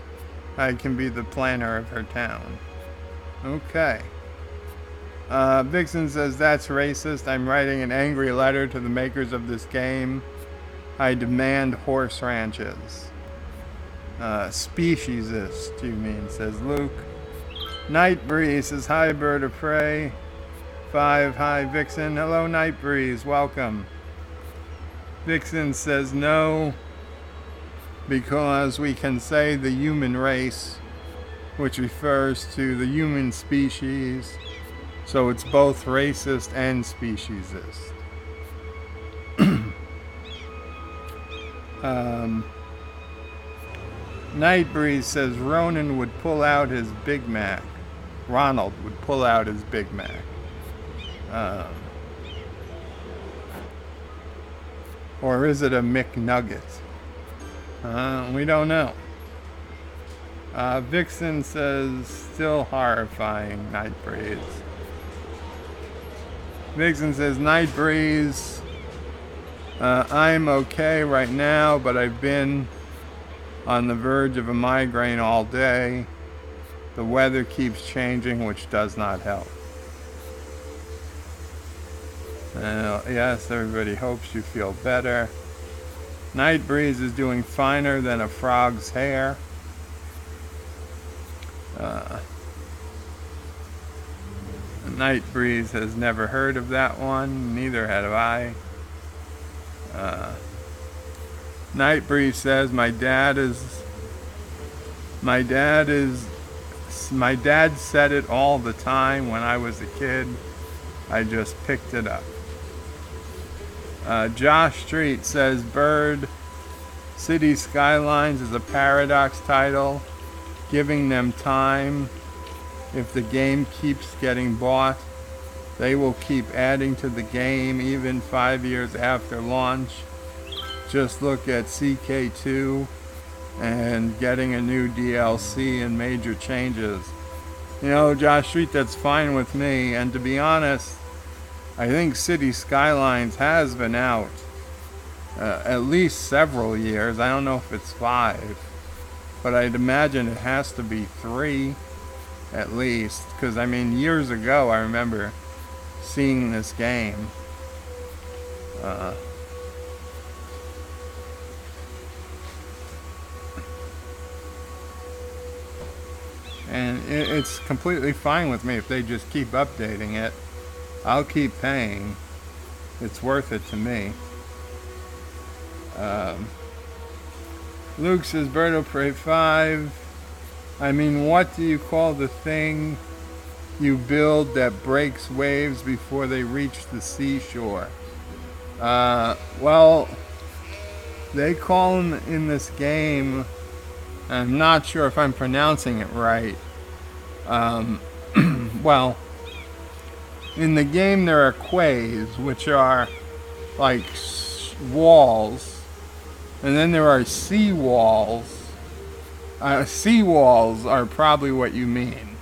A: I can be the planner of her town. Okay. Vixen says, that's racist. I'm writing an angry letter to the makers of this game. I demand horse ranches. Speciesist, you mean, says Luke. Night Breeze says, hi, bird of prey. 5, hi, Vixen. Hello, Night Breeze, welcome. Vixen says no, because we can say the human race, which refers to the human species, so it's both racist and speciesist. Night Breeze says Ronan would pull out his Big Mac. Ronald would pull out his Big Mac. Or is it a McNugget? We don't know. Vixen says, still horrifying, Night Breeze. Vixen says, Night Breeze, I'm okay right now, but I've been on the verge of a migraine all day. The weather keeps changing, which does not help. Yes, everybody hopes you feel better. Night Breeze is doing finer than a frog's hair. Night Breeze has never heard of that one, neither had I. Night Breeze says, my dad said it all the time when I was a kid. I just picked it up. Josh Street says, Bird, Cities Skylines is a Paradox title, giving them time. If the game keeps getting bought, they will keep adding to the game even 5 years after launch. Just look at CK2 and getting a new DLC and major changes. You know, Josh Street, that's fine with me. And to be honest, I think Cities Skylines has been out at least several years. I don't know if it's 5, but I'd imagine it has to be 3. at least. Because, I mean, years ago, I remember seeing this game. And it's completely fine with me if they just keep updating it. I'll keep paying. It's worth it to me. Luke says, Birdo Prey 5. I mean, what do you call the thing you build that breaks waves before they reach the seashore? Well, they call them in this game, I'm not sure if I'm pronouncing it right. Well, in the game there are quays, which are like walls, and then there are sea walls. Sea walls are probably what you mean.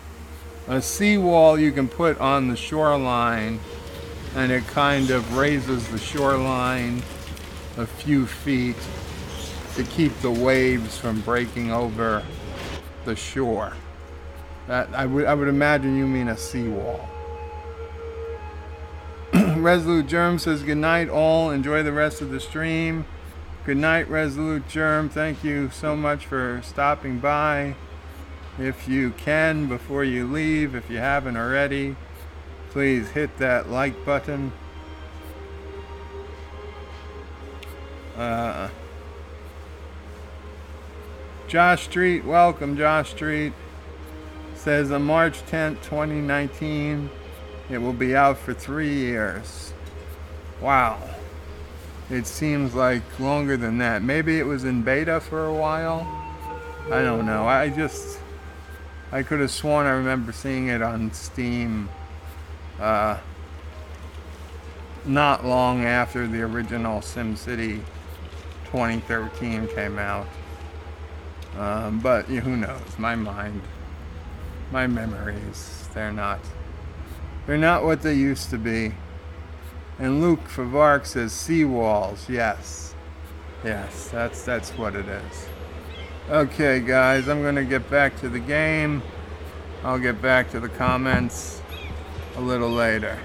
A: A seawall you can put on the shoreline, and it kind of raises the shoreline a few feet to keep the waves from breaking over the shore. That I would imagine you mean a seawall. Resolute Germ says, good night all, enjoy the rest of the stream. Good night, Resolute Germ. Thank you so much for stopping by. If you can, before you leave, if you haven't already, please hit that like button. Josh Street, welcome Josh Street. Says on March 10th, 2019, it will be out for 3 years. Wow. It seems like longer than that. Maybe it was in beta for a while. I don't know. I could have sworn I remember seeing it on Steam not long after the original SimCity 2013 came out. But who knows? My mind, my memories, they're not what they used to be. And Luke Favark says seawalls. Yes, that's what it is. Okay, guys, I'm gonna get back to the game. I'll get back to the comments a little later.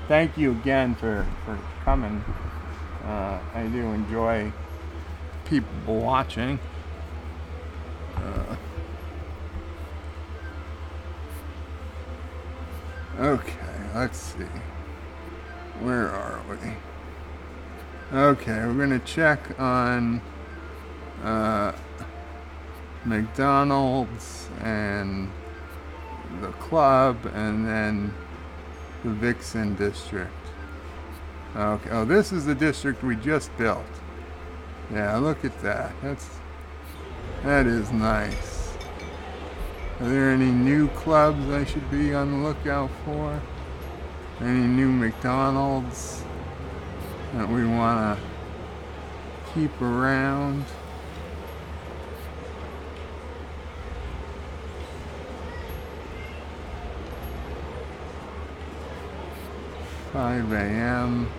A: Thank you again for coming. I do enjoy people watching. Okay, let's see. Where are we? Okay, we're gonna check on McDonald's and the club, and then the Vixen district. Okay, oh, this is the district we just built. Yeah, look at that. That is nice. Are there any new clubs I should be on the lookout for? Any new McDonald's that we want to keep around? $5 a.m.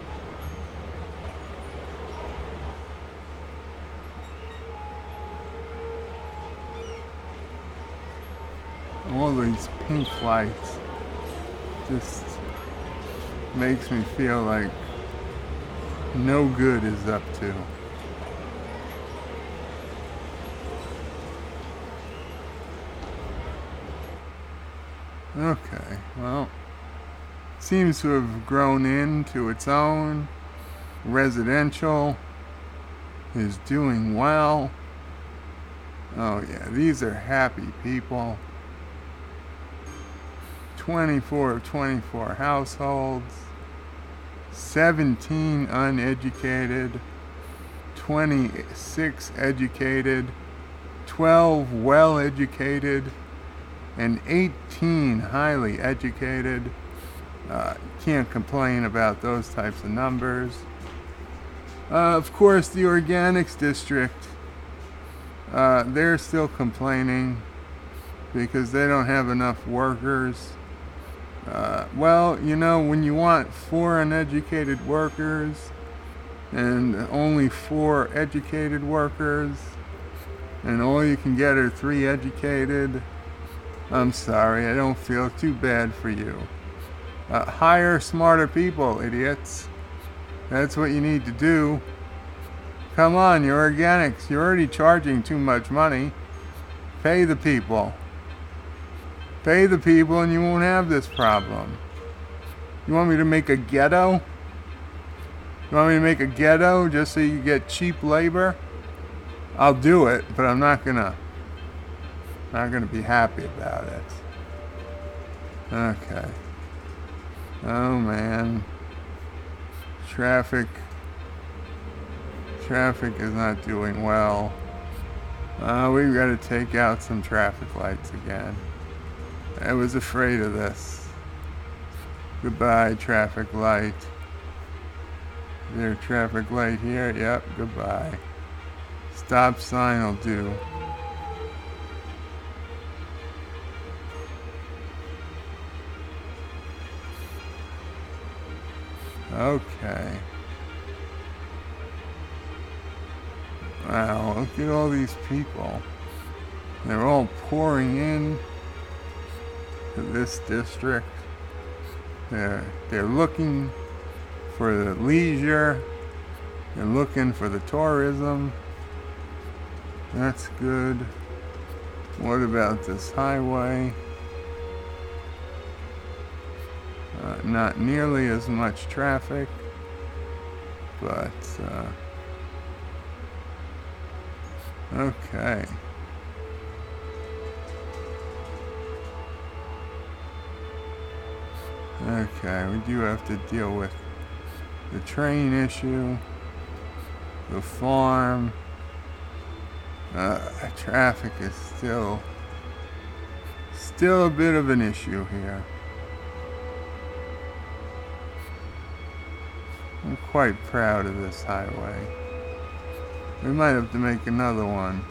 A: All these pink lights just makes me feel like no good is up to. Okay, well, seems to have grown into its own. Residential is doing well. Oh yeah, these are happy people. 24 of 24 households, 17 uneducated, 26 educated, 12 well-educated, and 18 highly educated. Can't complain about those types of numbers. Of course, the organics district, they're still complaining because they don't have enough workers. Well, you know, when you want 4 uneducated workers and only 4 educated workers, and all you can get are 3 educated, I'm sorry, I don't feel too bad for you. Hire smarter people, idiots. That's what you need to do. Come on, you're organics. You're already charging too much money. Pay the people. Pay the people and you won't have this problem. You want me to make a ghetto? You want me to make a ghetto just so you get cheap labor? I'll do it, but I'm not gonna be happy about it. Okay. Oh man. Traffic is not doing well. We've got to take out some traffic lights again. I was afraid of this. Goodbye, traffic light. Is there a traffic light here? Yep, goodbye. Stop sign will do. Okay. Wow, look at all these people. They're all pouring in to this district. They're looking for the leisure. They're looking for the tourism. That's good. What about this highway? Not nearly as much traffic, but okay. Okay, we do have to deal with the train issue, the farm. Traffic is still a bit of an issue here. I'm quite proud of this highway. We might have to make another one.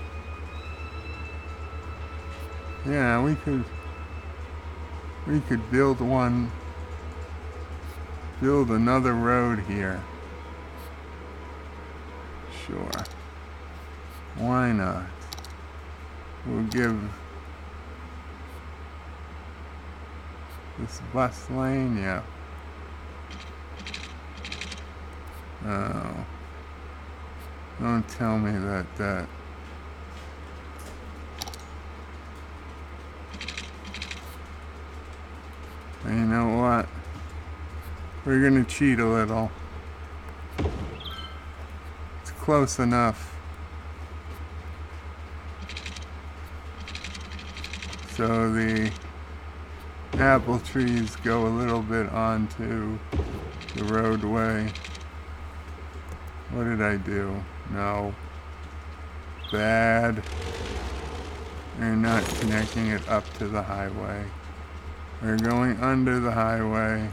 A: Yeah, we could build another road here. Sure. Why not? We'll give this bus lane, yeah. Oh. Don't tell me that you know what? We're gonna cheat a little. It's close enough. So the apple trees go a little bit onto the roadway. What did I do? No. Bad. We're not connecting it up to the highway. We're going under the highway.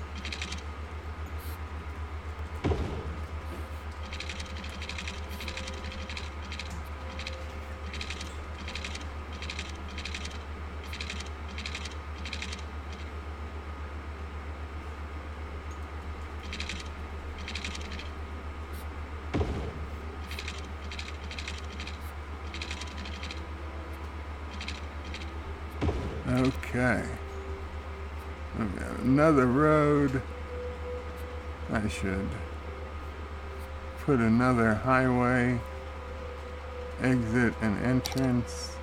A: Okay. We've got another road. I should put another highway exit and entrance.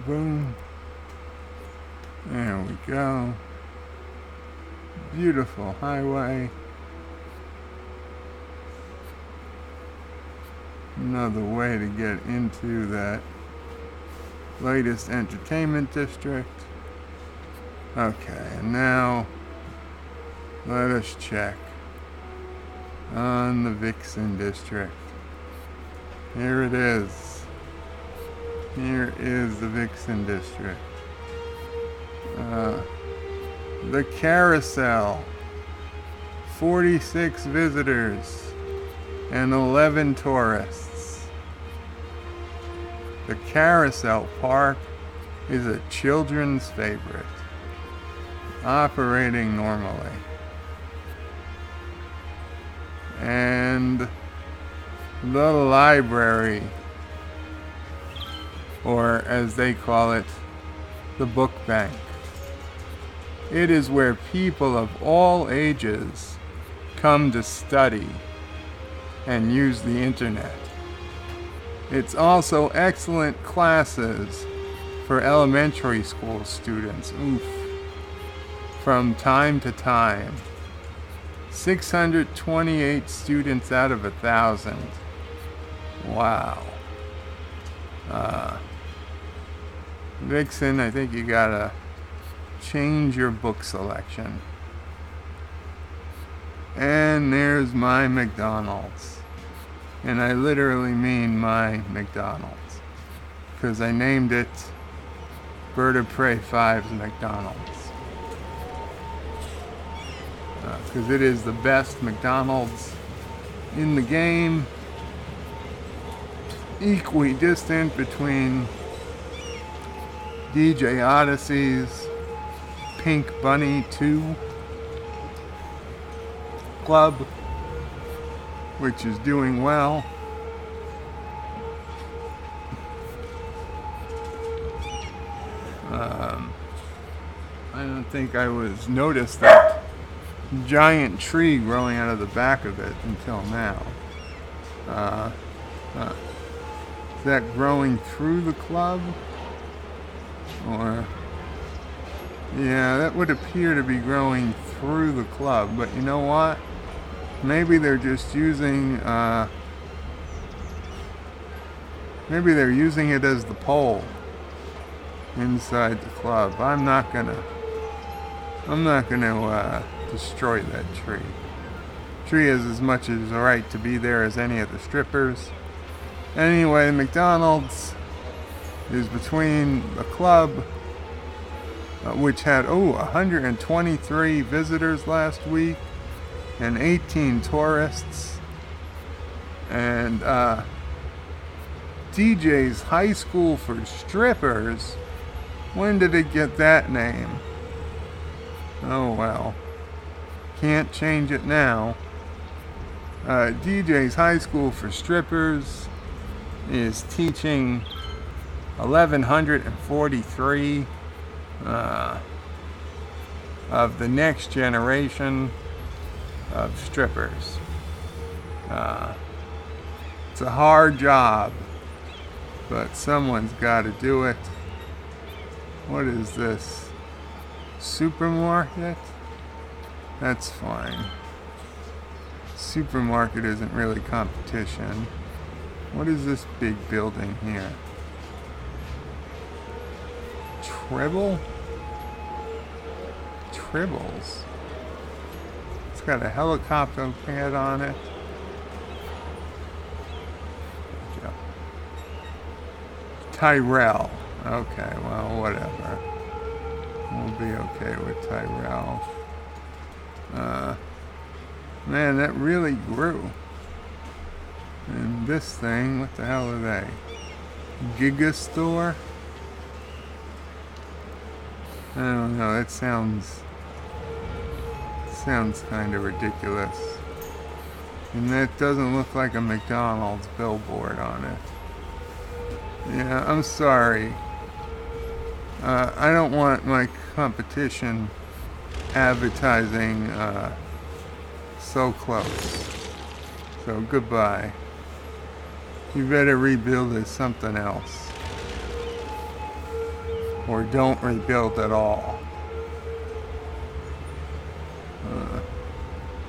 A: Boom. There we go. Beautiful highway. Another way to get into that latest entertainment district. Okay, and now let us check on the Vixen district. Here it is. Here is the Vixen district. The carousel. 46 visitors and 11 tourists. The carousel park is a children's favorite, operating normally. And the library, or as they call it, the book bank. It is where people of all ages come to study and use the internet. It's also excellent classes for elementary school students. Oof. From time to time. 628 students out of 1,000. Wow. Vixen, I think you gotta change your book selection. And there's my McDonald's. And I literally mean my McDonald's, because I named it Bird of Prey 5's McDonald's. Because it is the best McDonald's in the game. Equidistant between DJ Odyssey's Pink Bunny 2 Club, which is doing well. I don't think I was noticed that giant tree growing out of the back of it until now. Is that growing through the club? Or, yeah, that would appear to be growing through the club, but you know what? Maybe they're just using, maybe they're using it as the pole inside the club. I'm not gonna destroy that tree. Tree has as much as the right to be there as any of the strippers. Anyway, McDonald's is between the club, which had 123 visitors last week and 18 tourists, and DJ's High School for Strippers. When did it get that name? Oh well, can't change it now. DJ's High School for Strippers is teaching 1,143 of the next generation of strippers. It's a hard job, but someone's got to do it. What is this? Supermarket? That's fine. Supermarket isn't really competition. What is this big building here? Tribble? Tribbles. It's got a helicopter pad on it. Tyrell. Okay, well, whatever. We'll be okay with Tyrell. Man, that really grew. And this thing, what the hell are they? Gigastore? I don't know, that sounds kind of ridiculous. And that doesn't look like a McDonald's billboard on it. Yeah, I'm sorry. I don't want my competition advertising so close. So goodbye. You better rebuild as something else. Or don't rebuild at all.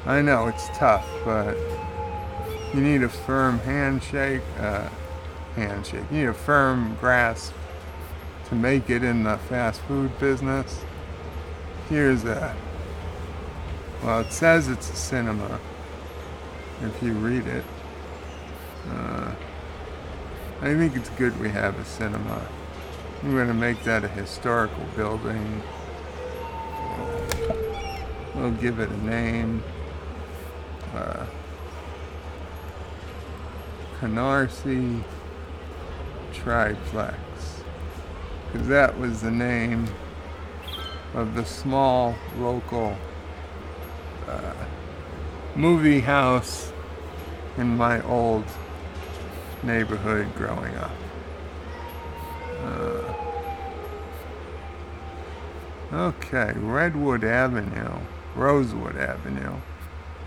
A: I know it's tough, but you need a firm handshake. You need a firm grasp to make it in the fast food business. Here's well, it says it's a cinema, if you read it. I think it's good we have a cinema. I'm going to make that a historical building. We'll give it a name. Canarsie Triplex, because that was the name of the small local movie house in my old neighborhood growing up. Okay, Rosewood Avenue.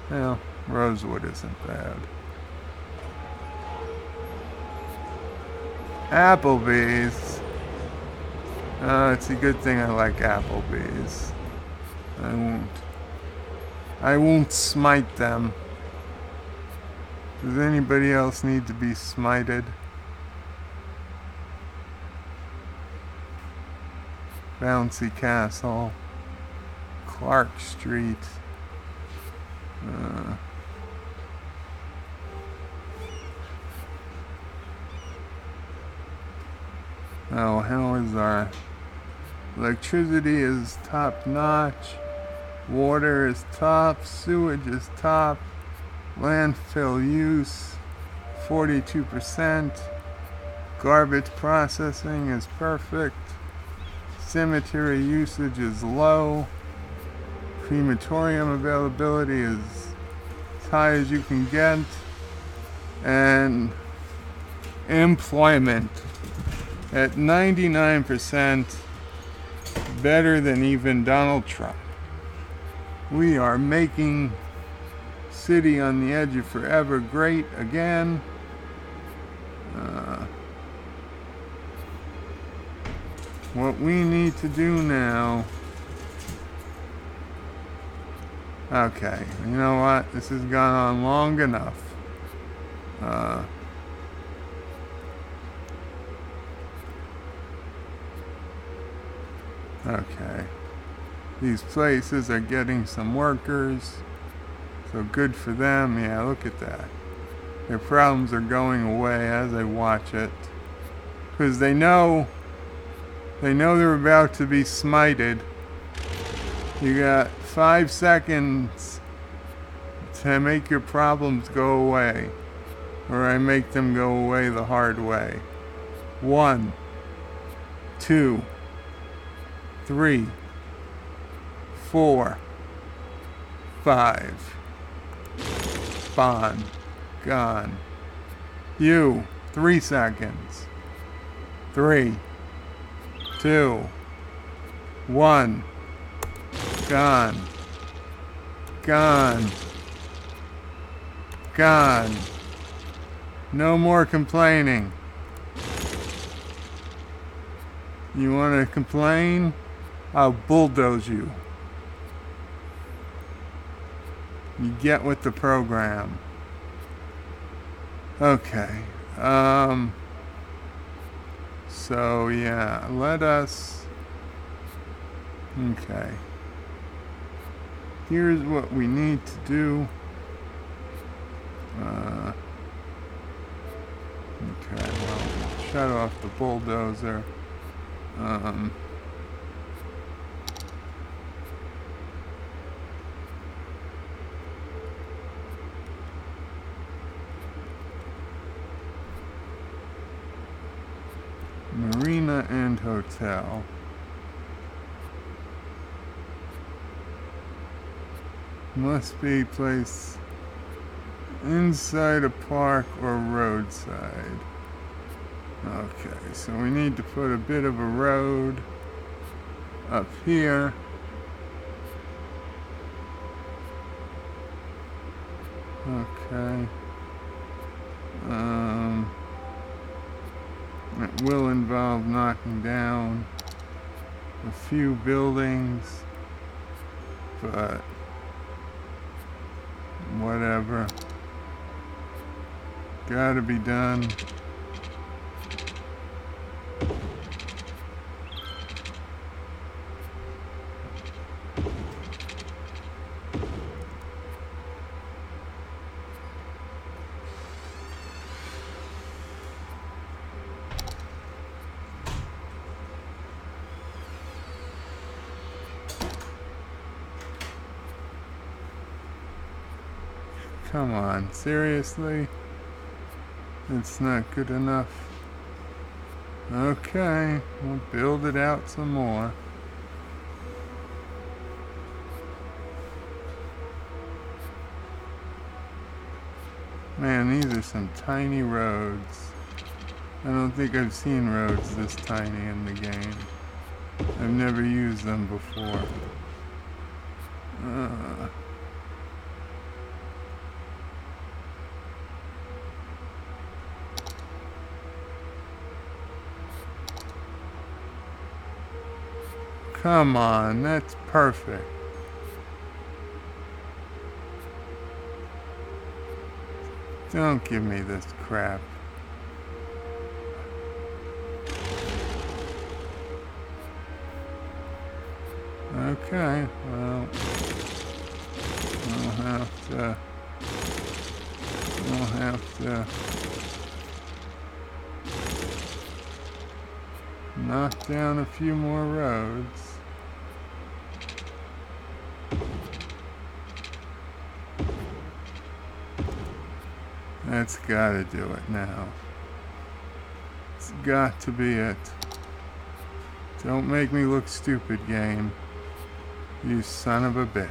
A: Well, Rosewood isn't bad. Applebee's. It's a good thing I like Applebee's. I won't smite them. Does anybody else need to be smited? Bouncy Castle, Clark Street. Oh, how is our electricity is top notch, water is top, sewage is top, landfill use 42%, garbage processing is perfect, cemetery usage is low, crematorium availability is as high as you can get, and employment at 99%, better than even Donald Trump. We are making City on the Edge of Forever great again. What we need to do now... Okay, you know what? This has gone on long enough. Okay. These places are getting some workers, so good for them. Yeah, look at that. Their problems are going away as I watch it, because they know they're about to be smited. You got 5 seconds to make your problems go away, or I make them go away the hard way. 1, 2, 3, 4, 5. Spawn. Gone. You. 3 seconds. 3, 2, 1. Gone. Gone. Gone. No more complaining. You want to complain? I'll bulldoze you. You get with the program. Okay. So yeah, let us... Okay. Here's what we need to do. Okay, well, shut off the bulldozer. Marina and hotel. Must be placed inside a park or roadside. Okay, so we need to put a bit of a road up here. Okay. It will involve knocking down a few buildings, but whatever. Gotta be done. Come on, seriously? It's not good enough. Okay, we'll build it out some more. Man, these are some tiny roads. I don't think I've seen roads this tiny in the game. I've never used them before. Come on, that's perfect. Don't give me this crap. Okay, well, we'll have to knock down a few more roads. That's gotta do it now. It's got to be it. Don't make me look stupid, game. You son of a bitch.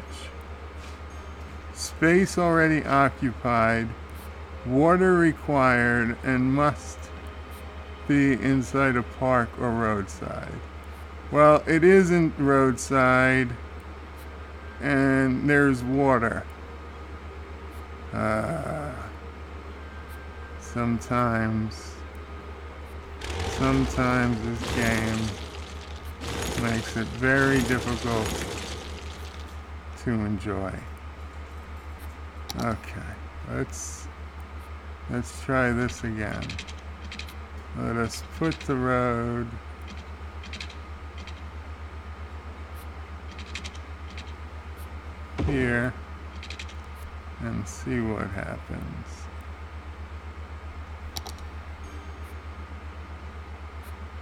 A: Space already occupied. Water required and must be inside a park or roadside. Well, it isn't roadside and there's water. Sometimes this game makes it very difficult to enjoy. Okay, let's try this again. Let us put the road here and see what happens.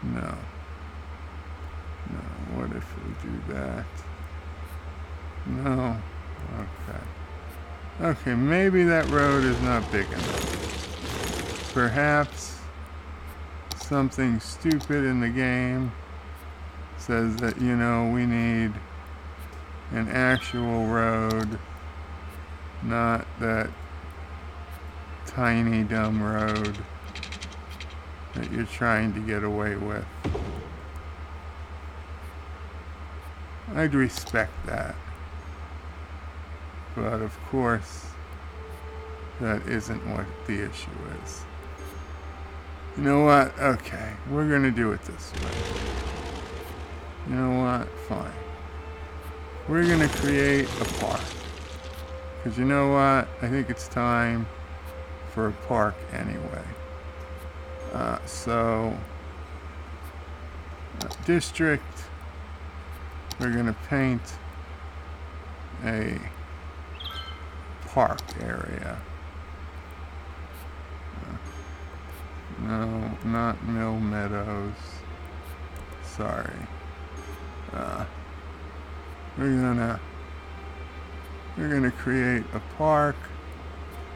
A: No. What if we do that? No. Okay, maybe that road is not big enough. Perhaps something stupid in the game says that, you know, we need an actual road, not that tiny dumb road that you're trying to get away with. I'd respect that. But of course, that isn't what the issue is. You know what? Okay, we're gonna do it this way. You know what? Fine. We're gonna create a park. Because you know what? I think it's time for a park anyway. District, we're gonna paint a park area. No, not Mill Meadows. Sorry. We're gonna create a park,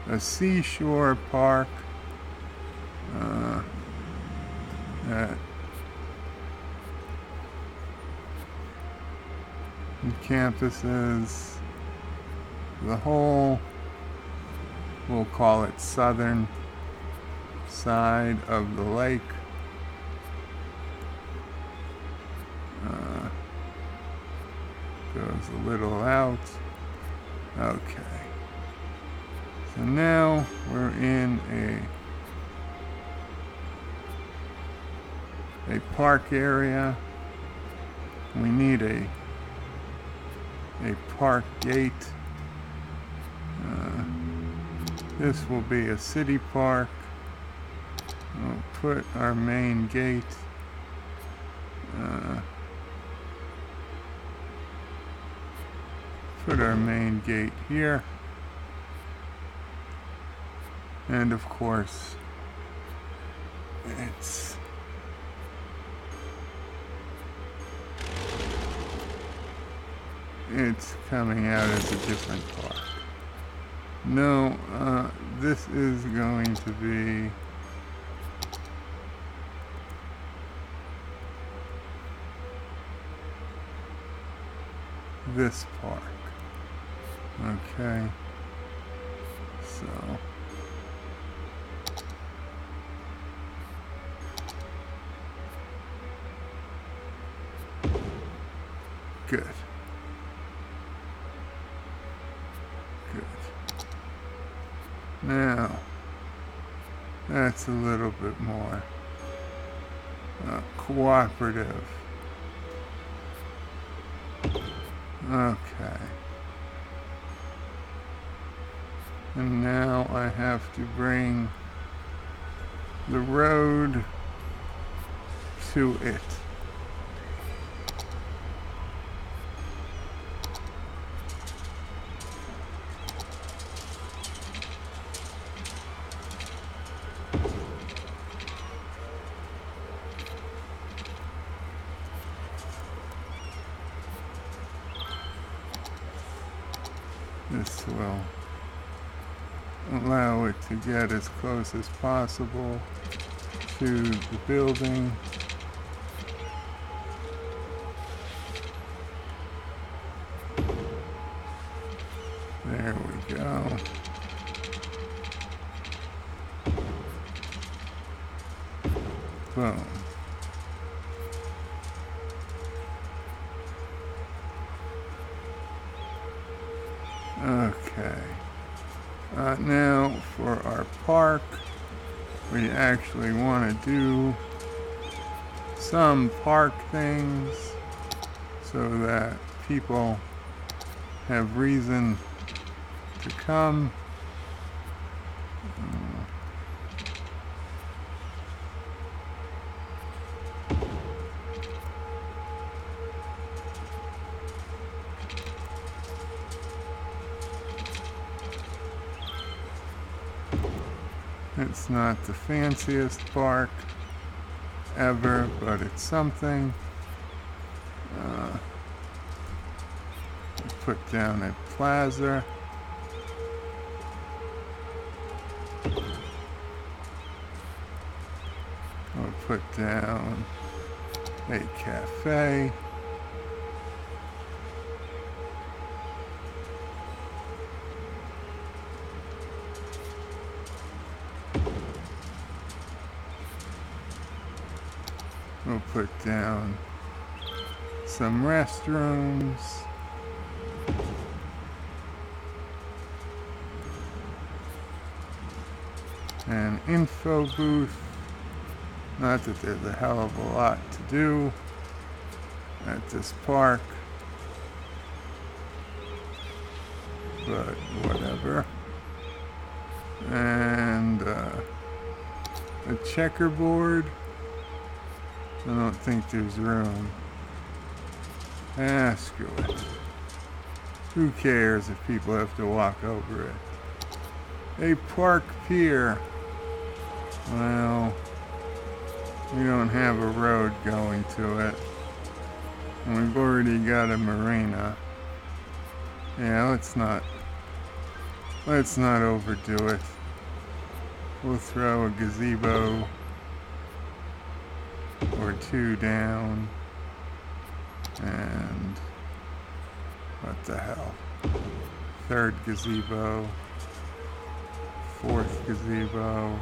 A: a seashore park. That encompasses the whole, we'll call it southern side of the lake. Goes a little out. Okay. So now we're in a park area. We need a park gate. This will be a city park. We'll put our main gate here. And of course, it's coming out as a different park. No, this is going to be this park. Okay. So good. Good. Now, that's a little bit more cooperative. Okay. And now I have to bring the road to it. This will allow it to get as close as possible to the building. There we go. Boom. Okay. Now for our park, we actually want to do some park things so that people have reason to come. It's not the fanciest park ever, but it's something. Put down a plaza. We'll put down a cafe. We'll put down some restrooms. An info booth. Not that there's a hell of a lot to do at this park, but whatever. And a checkerboard. I don't think there's room. Screw it. Who cares if people have to walk over it? A park pier. Well, we don't have a road going to it. And we've already got a marina. Yeah, let's not overdo it. We'll throw a gazebo or two down. And what the hell? Third gazebo. Fourth gazebo.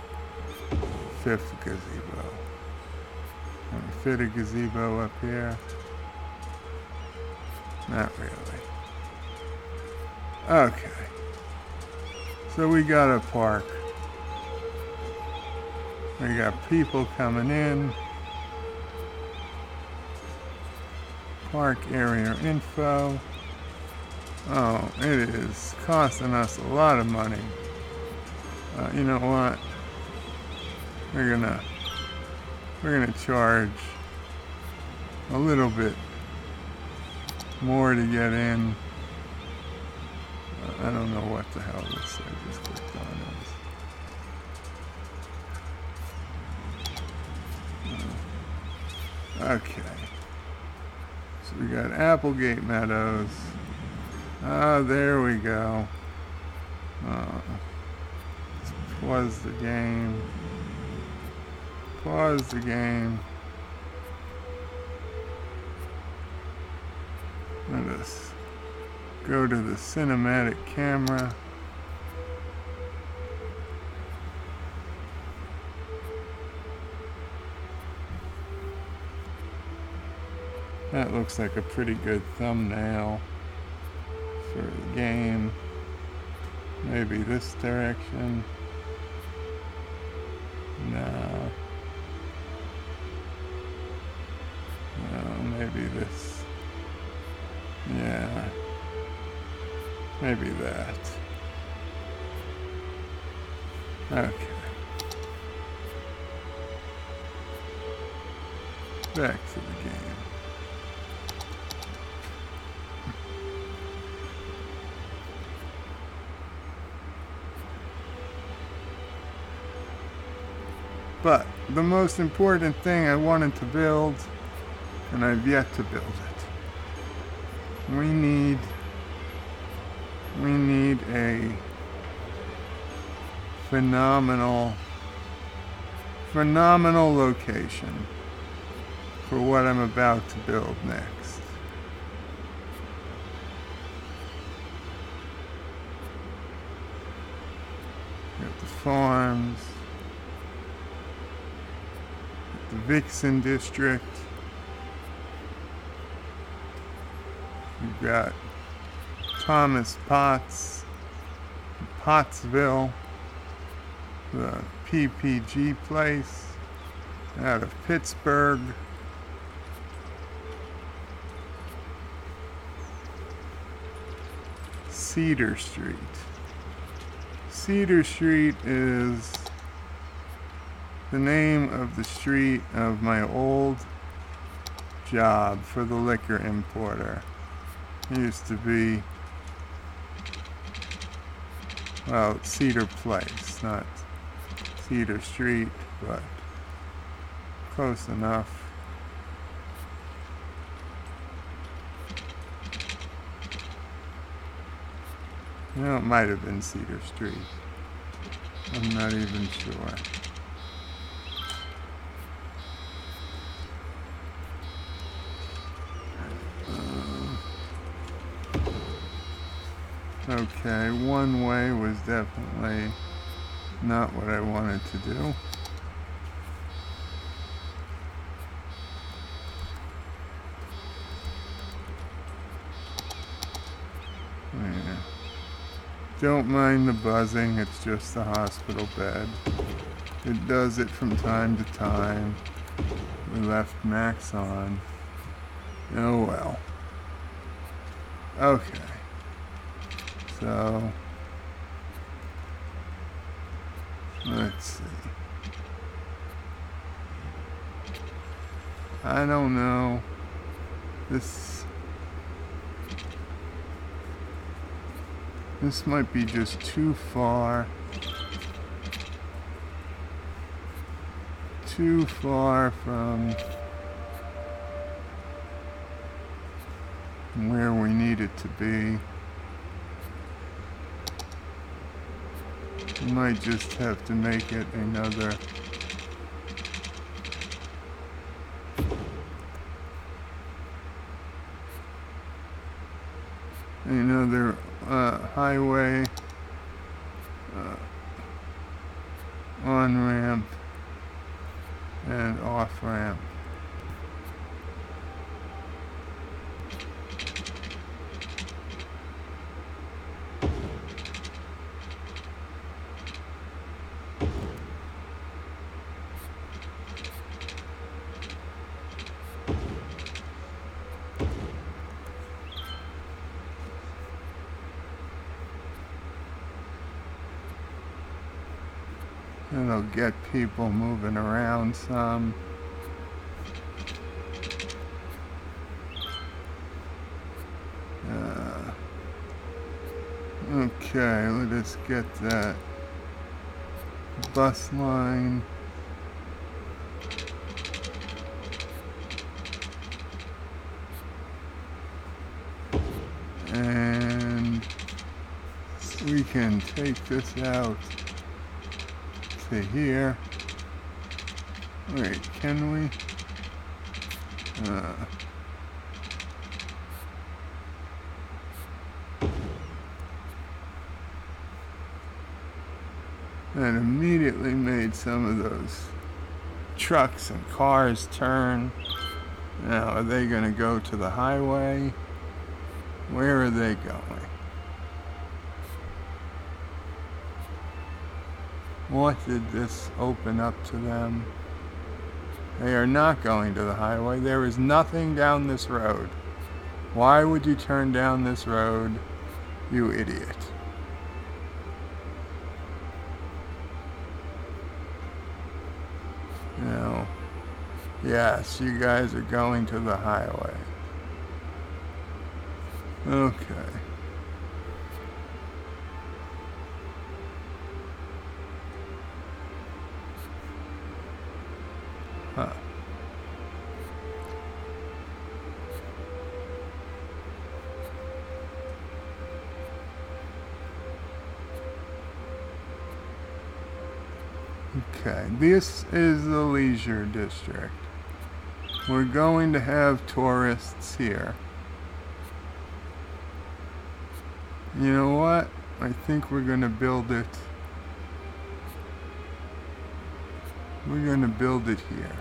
A: Fifth gazebo. Can we fit a gazebo up here? Not really. Okay. So we got a park. We got people coming in. Park area info. Oh, it is costing us a lot of money. You know what? We're gonna charge a little bit more to get in. I don't know what the hell this I just clicked on is. Okay. So we got Applegate Meadows. Ah, there we go. Let's pause the game. Pause the game. Let us go to the cinematic camera. That looks like a pretty good thumbnail for the game. Maybe this direction. No. No, maybe this. Yeah. Maybe that. Okay. Back to the game. But the most important thing I wanted to build, and I've yet to build it. We need a phenomenal location for what I'm about to build next. Got the farms, the Vixen district. We've got Thomas Pottsville, the PPG place out of Pittsburgh. Cedar Street. Cedar Street is the name of the street of my old job for the liquor importer. It used to be, well, Cedar Place, not Cedar Street, but close enough. You know, it might have been Cedar Street. I'm not even sure. Okay, one way was definitely not what I wanted to do. Yeah. Don't mind the buzzing, it's just the hospital bed. It does it from time to time. We left Max on. Oh well. Okay. So, let's see. I don't know. This might be just too far. Too far from where we need it to be. We might just have to make it another highway on-ramp and off-ramp. It'll get people moving around some. Okay, let us get that bus line. And we can take this out to here. Wait, can we? and immediately made some of those trucks and cars turn. Now, are they going to go to the highway? Where are they going? What did this open up to them? They are not going to the highway. There is nothing down this road. Why would you turn down this road, you idiot? No. Yes, you guys are going to the highway. Okay. Huh. Okay, this is the leisure district. We're going to have tourists here. You know what? I think we're going to build it. We're going to build it here.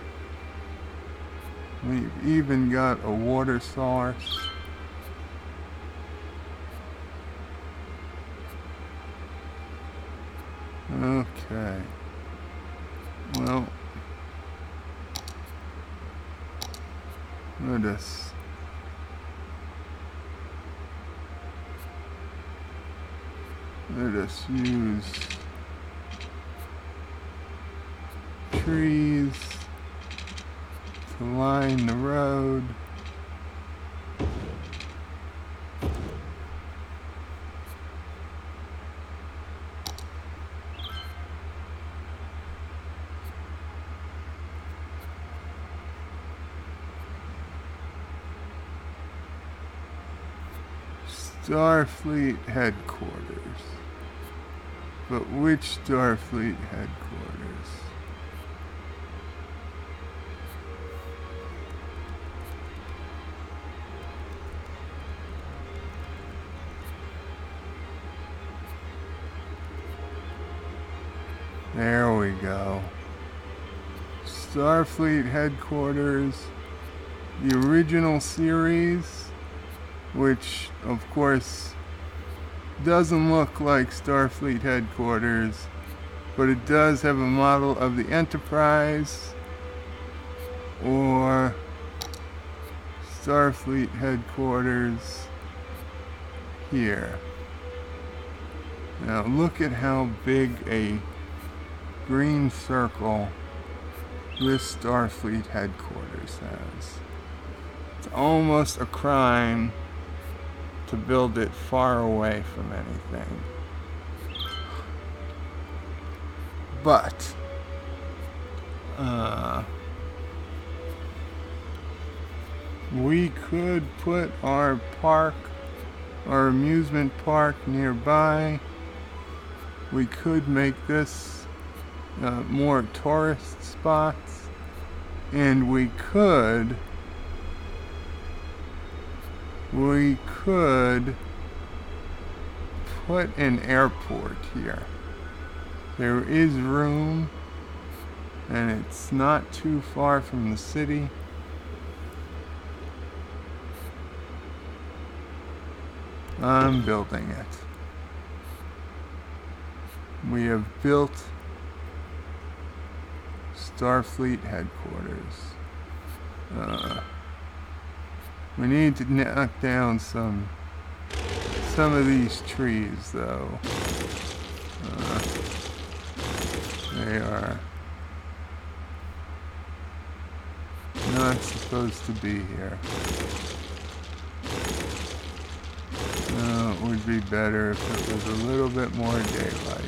A: We've even got a water source. Okay. Well, let us use trees to line the road. Starfleet headquarters. But which Starfleet headquarters? There we go. Starfleet headquarters. The original series, which of course doesn't look like Starfleet headquarters, but it does have a model of the Enterprise or Starfleet headquarters here. Now look at how big a green circle this Starfleet headquarters has. It's almost a crime to build it far away from anything. But we could put our park, our amusement park nearby. We could make this more tourist spots, and we could put an airport here. There is room, and it's not too far from the city. I'm building it. We have built Starfleet headquarters. We need to knock down some of these trees, though. They are not supposed to be here. It would be better if it was a little bit more daylight.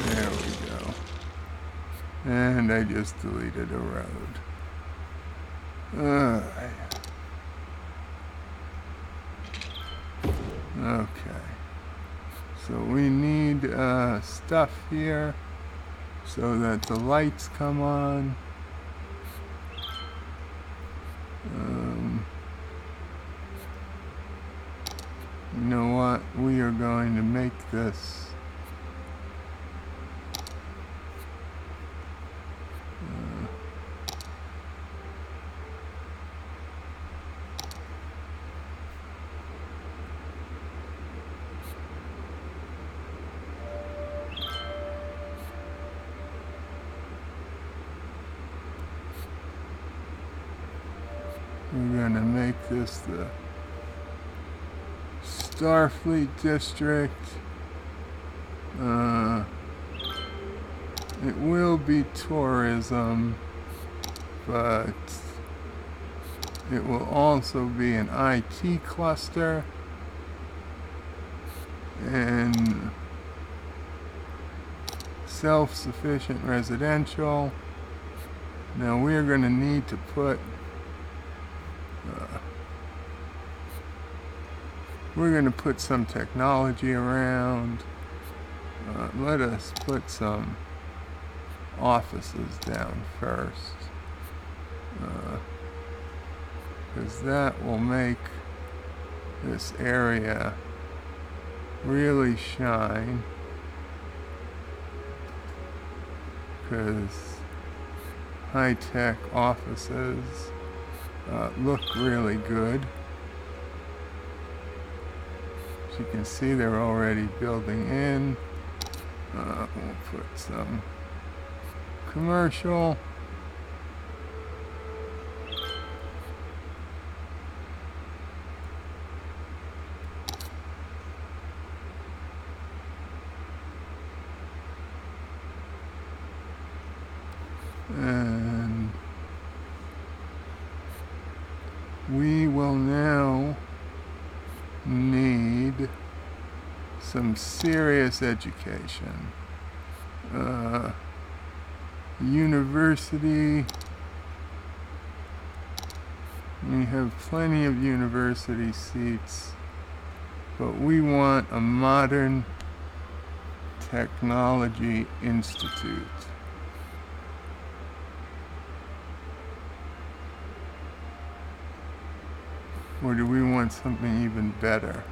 A: There we go. And I just deleted a road. Okay. So we need need stuff here so that the lights come on. You know what? We are going to make this we're going to make this the Starfleet district. It will be tourism, but it will also be an IT cluster and self-sufficient residential. Now we're going to need to put some technology around. Let us put some offices down first, because that will make this area really shine, because high-tech offices look really good. As you can see, they're already building in. We'll put some commercial. And we will now need some serious education. University. We have plenty of university seats, but we want a modern technology institute. Or do we want something even better?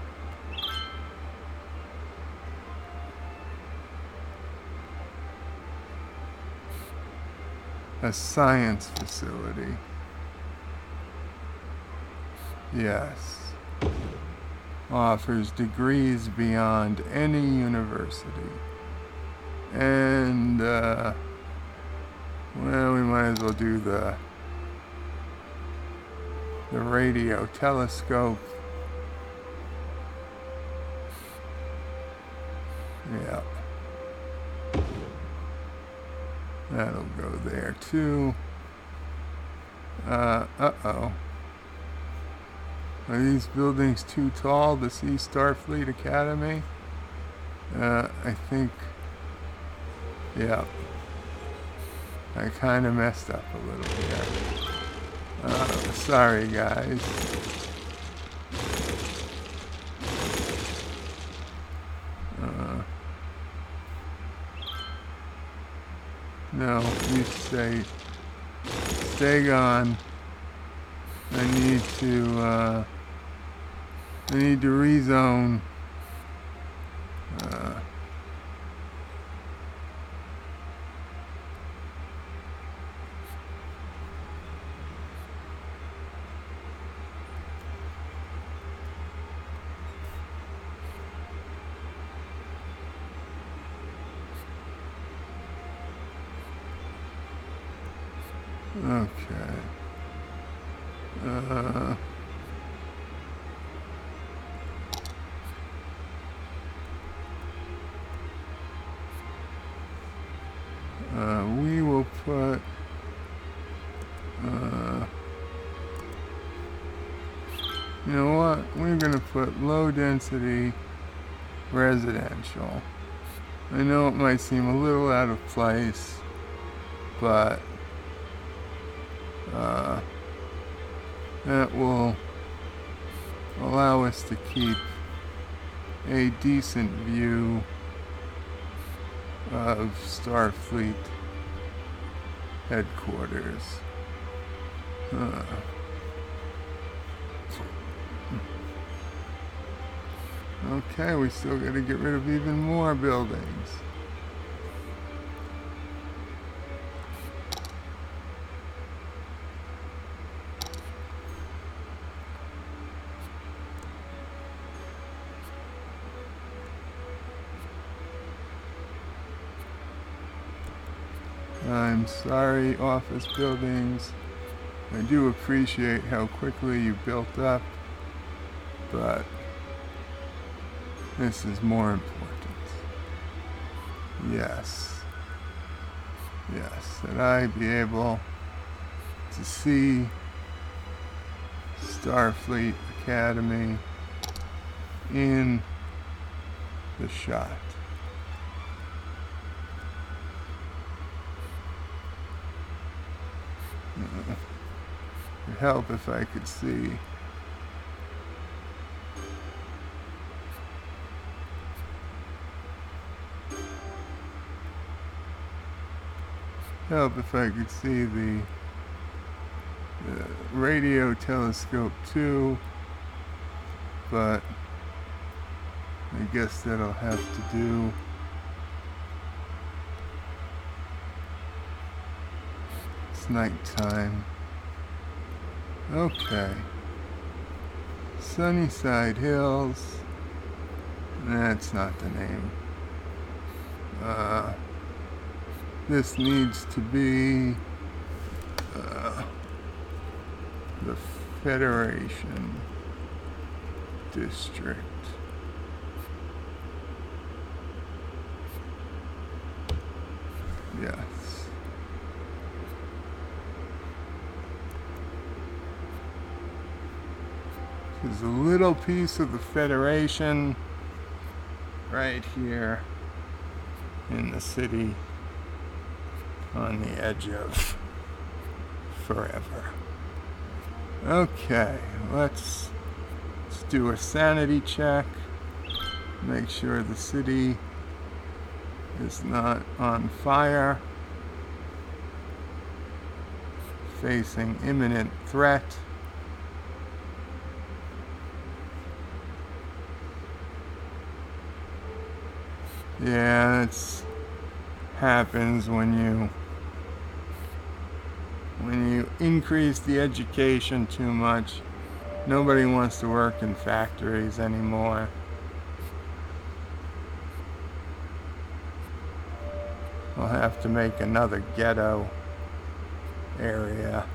A: A science facility. Yes. Offers degrees beyond any university. And, well, we might as well do the radio telescope. Yeah. That'll go there too. Uh-oh. Are these buildings too tall to see Starfleet Academy? I think, yeah. I kind of messed up a little here. Sorry, guys. No, you stay gone. I need to rezone. Okay. We will put you know what? We're gonna put low density residential. I know it might seem a little out of place, but that will allow us to keep a decent view of Starfleet headquarters. Okay, we still got to get rid of even more buildings. I'm sorry, office buildings. I do appreciate how quickly you built up, but this is more important. Yes. Yes, that I be able to see Starfleet Academy in the shot. It'd help if I could see. Help if I could see the radio telescope too, but I guess that'll have to do. It's nighttime. Okay. Sunnyside Hills. That's not the name. This needs to be the Federation District. Yes. There's a little piece of the Federation right here in the city on the edge of forever. Okay, let's do a sanity check. Make sure the city is not on fire, facing imminent threat. Yeah, it happens when you increase the education too much. Nobody wants to work in factories anymore. We'll have to make another ghetto area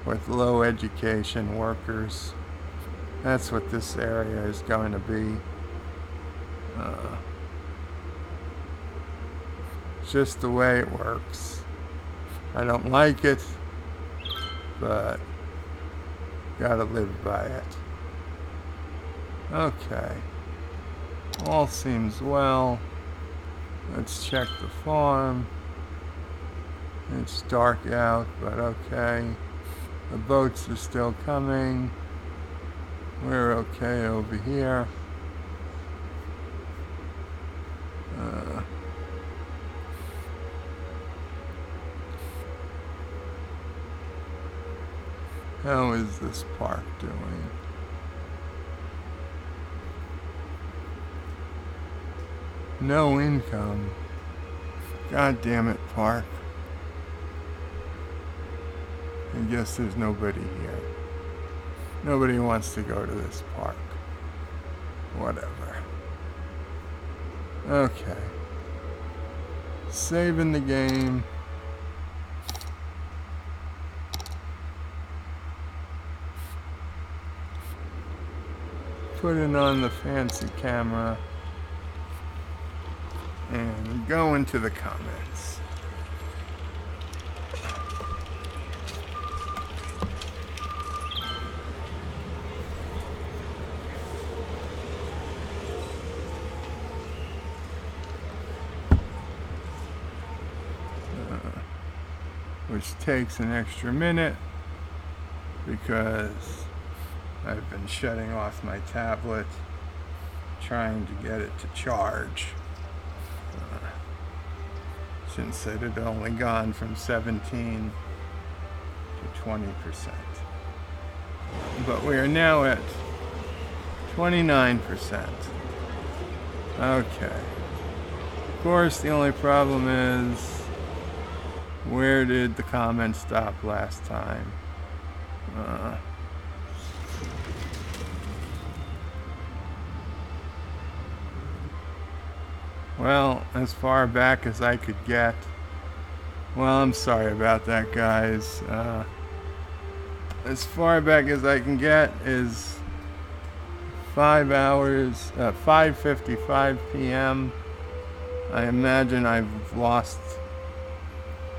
A: with low education workers. That's what this area is going to be. It's just the way it works. I don't like it, but gotta live by it. Okay. All seems well. Let's check the farm. It's dark out, but okay. The boats are still coming. We're okay over here. How is this park doing? No income. God damn it, park. I guess there's nobody here. Nobody wants to go to this park. Whatever. Okay. Saving the game. Putting on the fancy camera. And go into the comments. Which takes an extra minute because I've been shutting off my tablet, trying to get it to charge. Since it had only gone from 17 to 20%. But we are now at 29%. Okay. Of course, the only problem is, where did the comment stop last time? Well, as far back as I could get. Well, I'm sorry about that, guys. As far back as I can get is 5 hours, 5:55 p.m. I imagine I've lost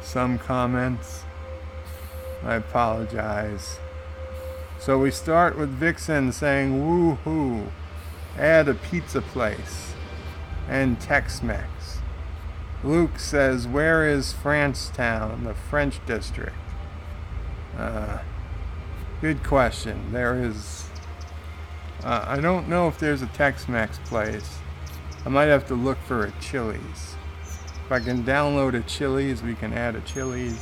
A: some comments. I apologize. So we start with Vixen saying, woohoo, add a pizza place and Tex-Mex. Luke says, where is Francetown, the French district? Good question. There is, I don't know if there's a Tex-Mex place. I might have to look for a Chili's. If I can download a Chili's, we can add a Chili's.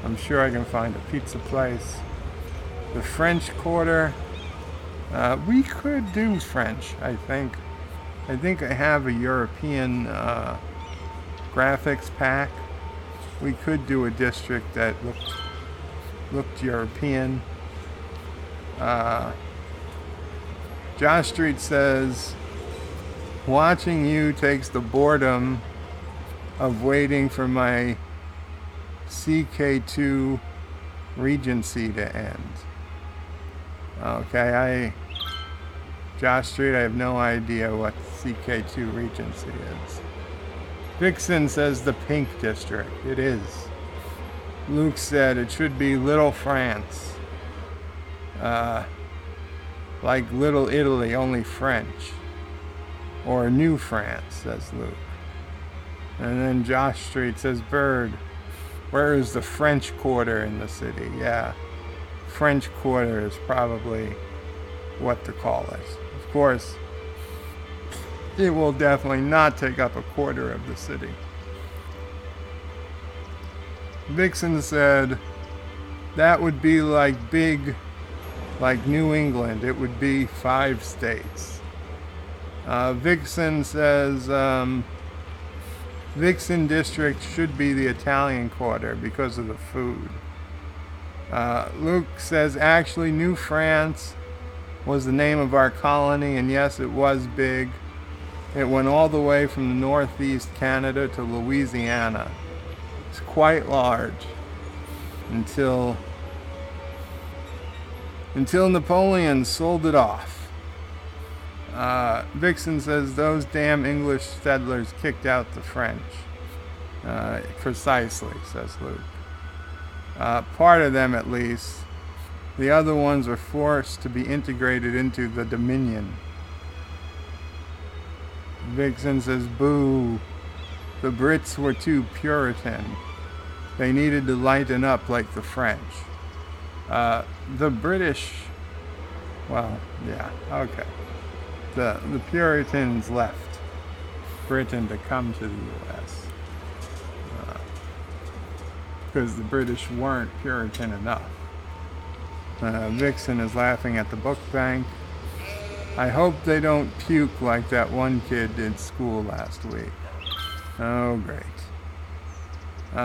A: I'm sure I can find a pizza place. The French Quarter, we could do French, I think. I think I have a European graphics pack. We could do a district that looked European. Josh Street says, watching you takes the boredom of waiting for my CK2 Regency to end. Okay, Josh Street, I have no idea what CK2 Regency is. Vixen says the Pink District. It is. Luke said it should be Little France. Like Little Italy, only French. Or New France, says Luke. And then Josh Street says, Bird, where is the French Quarter in the city? Yeah, French Quarter is probably what to call it. Of course, it will definitely not take up a quarter of the city. Vixen said, that would be like New England. It would be 5 states. Vixen says, Vixen District should be the Italian Quarter because of the food. Luke says, actually, New France was the name of our colony, and yes, it was big. It went all the way from the northeast Canada to Louisiana. It's quite large until Napoleon sold it off. Vixen says those damn English settlers kicked out the French. Precisely, says Luke. Part of them, at least. The other ones were forced to be integrated into the Dominion. Vixen says, boo. The Brits were too Puritan. They needed to lighten up like the French. The British, well, yeah, okay. The Puritans left Britain to come to the U.S. Because the British weren't Puritan enough. Vixen is laughing at the book bank. I hope they don't puke like that one kid did school last week. Oh, great.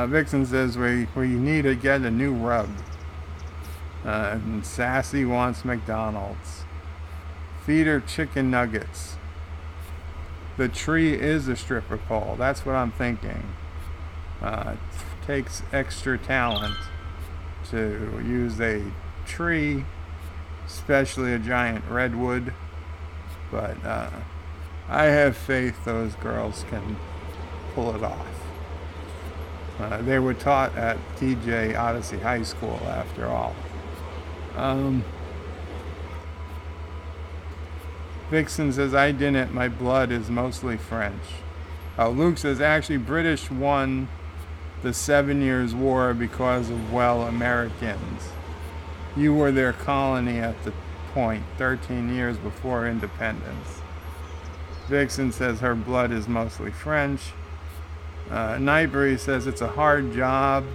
A: Vixen says we need to get a new rug. And Sassy wants McDonald's. Feed her chicken nuggets. The tree is a stripper pole. That's what I'm thinking. It takes extra talent to use a tree, especially a giant redwood. But I have faith those girls can pull it off. They were taught at TJ Odyssey High School, after all. Vixen says, I didn't. My blood is mostly French. Luke says, actually, British won the 7 Years' War because of, well, Americans. You were their colony at the point, 13 years before independence. Vixen says her blood is mostly French. Nightberry says it's a hard job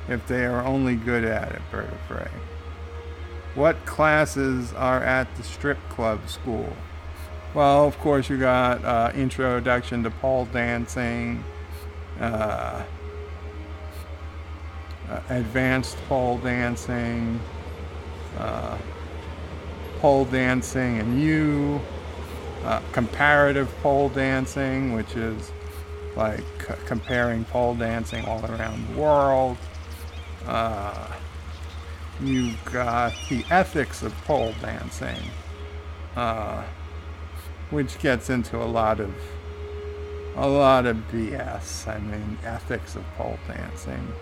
A: if they are only good at it, Bird of Prey. What classes are at the strip club school? Well, of course, you got introduction to pole dancing, advanced pole dancing and comparative pole dancing, which is like comparing pole dancing all around the world. You've got the ethics of pole dancing, which gets into a lot of BS. I mean, ethics of pole dancing.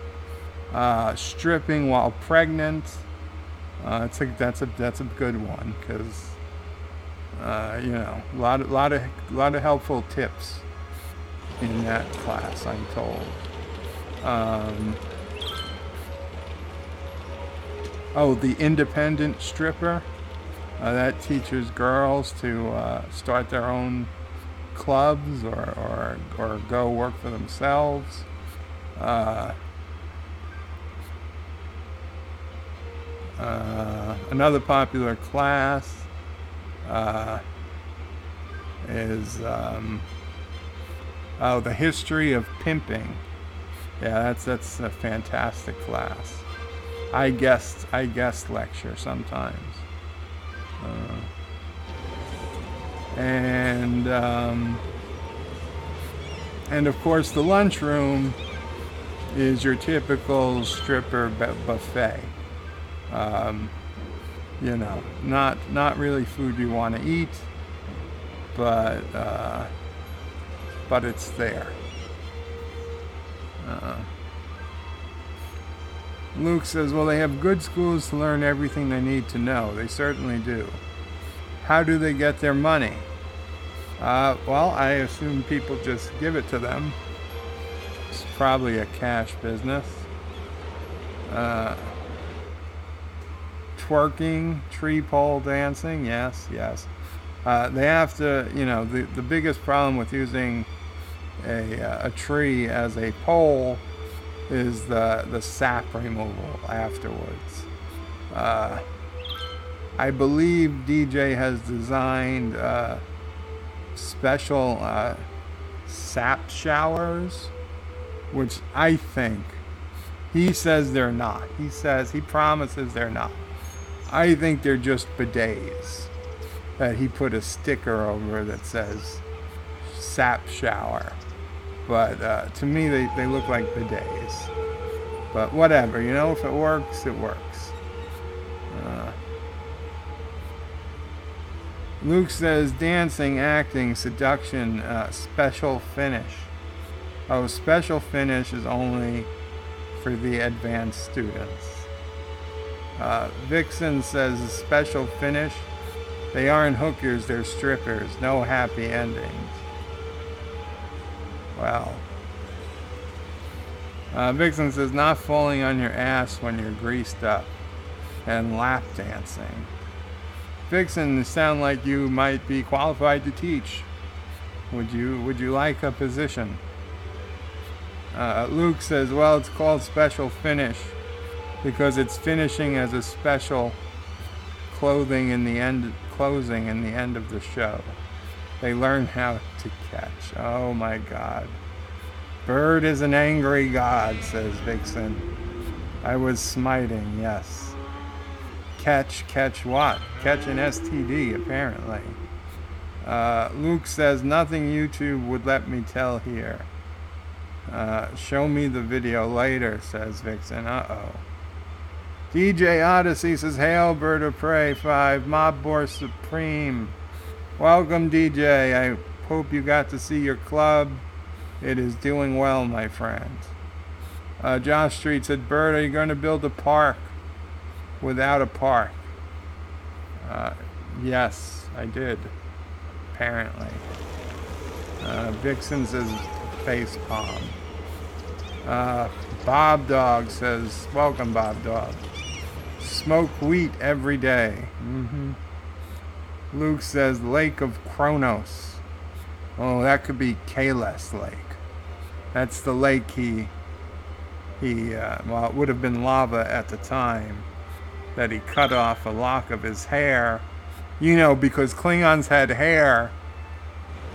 A: Stripping while pregnant. That's a good one, because a lot of helpful tips in that class, I'm told. The independent stripper. That teaches girls to start their own clubs or go work for themselves. Another popular class is the history of pimping. Yeah, that's a fantastic class. I guest lecture sometimes. And of course the lunchroom is your typical stripper buffet. Not really food you want to eat, but it's there. Luke says, well, they have good schools to learn everything they need to know. They certainly do. How do they get their money? Well, I assume people just give it to them. It's probably a cash business. Twerking, tree pole dancing, yes. They have to, the biggest problem with using a tree as a pole is the sap removal afterwards. I believe DJ has designed special sap showers, which I think, he says they're not. He promises they're not. I think they're just bidets that he put a sticker over that says sap shower. But to me, they look like bidets. But whatever, if it works, it works. Luke says dancing, acting, seduction, special finish. Oh, special finish is only for the advanced students. Vixen says special finish. They aren't hookers, they're strippers. No happy endings. Well, Vixen says not falling on your ass when you're greased up, and lap dancing. Vixen, you sound like you might be qualified to teach. Would you like a position? Luke says, well, it's called special finish because it's finishing as a special closing in the end of the show. They learn how to catch. Oh my God. Bird is an angry god, says Vixen. I was smiting, yes. Catch what? Catch an STD, apparently. Luke says, nothing YouTube would let me tell here. Show me the video later, says Vixen. Uh-oh. DJ Odyssey says, hail, Bird of Prey 5, Mob Boar Supreme. Welcome, DJ. I hope you got to see your club. It is doing well, my friend. Josh Street said, Bird, are you going to build a park without a park? Yes, I did. Apparently. Vixen says, face palm. Bob Dog says, welcome, Bob Dog. Smoke wheat every day. Luke says, Lake of Kronos. Oh, that could be Kalis Lake. That's the lake well, it would have been lava at the time that he cut off a lock of his hair. You know, because Klingons had hair,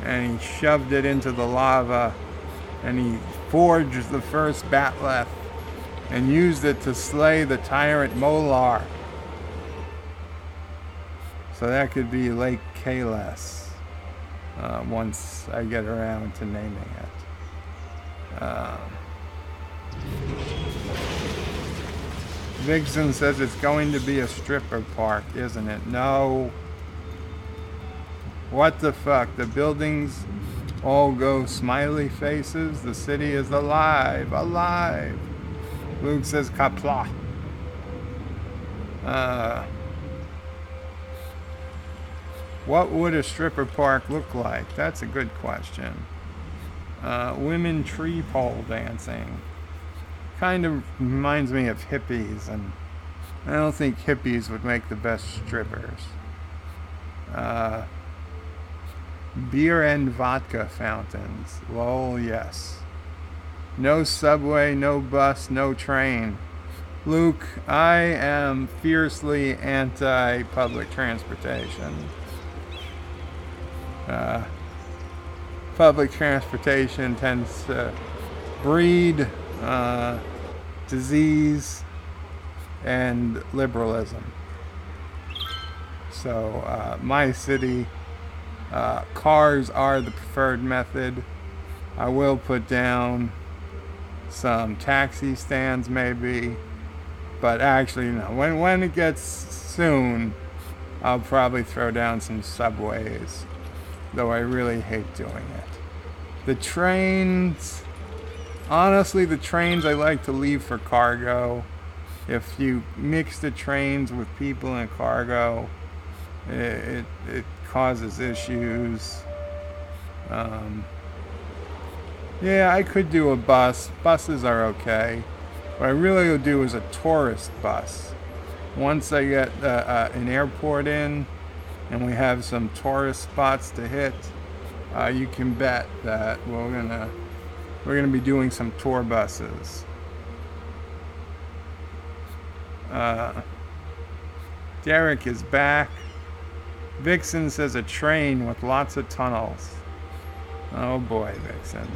A: and he shoved it into the lava, and he forged the first bat'leth and used it to slay the tyrant Molar. So that could be Lake Kalis once I get around to naming it. Vixen says it's going to be a stripper park, isn't it? No. What the fuck? The buildings all go smiley faces. The city is alive, alive. Luke says Qapla. What would a stripper park look like? That's a good question. Women tree pole dancing. Kind of reminds me of hippies, and I don't think hippies would make the best strippers. Beer and vodka fountains. Lol, yes. No subway, no bus, no train. Luke, I am fiercely anti-public transportation. Public transportation tends to breed disease and liberalism. So my city, cars are the preferred method. I will put down some taxi stands maybe, but actually no. When it gets soon, I'll probably throw down some subways, though I really hate doing it. The trains, honestly, the trains I like to leave for cargo. If you mix the trains with people and cargo, it causes issues. Yeah, I could do a bus. Buses are okay. What I really will do is a tourist bus. Once I get an airport in and we have some tourist spots to hit, you can bet that we're gonna be doing some tour buses. Derek is back. Vixen says a train with lots of tunnels. Oh boy, Vixen.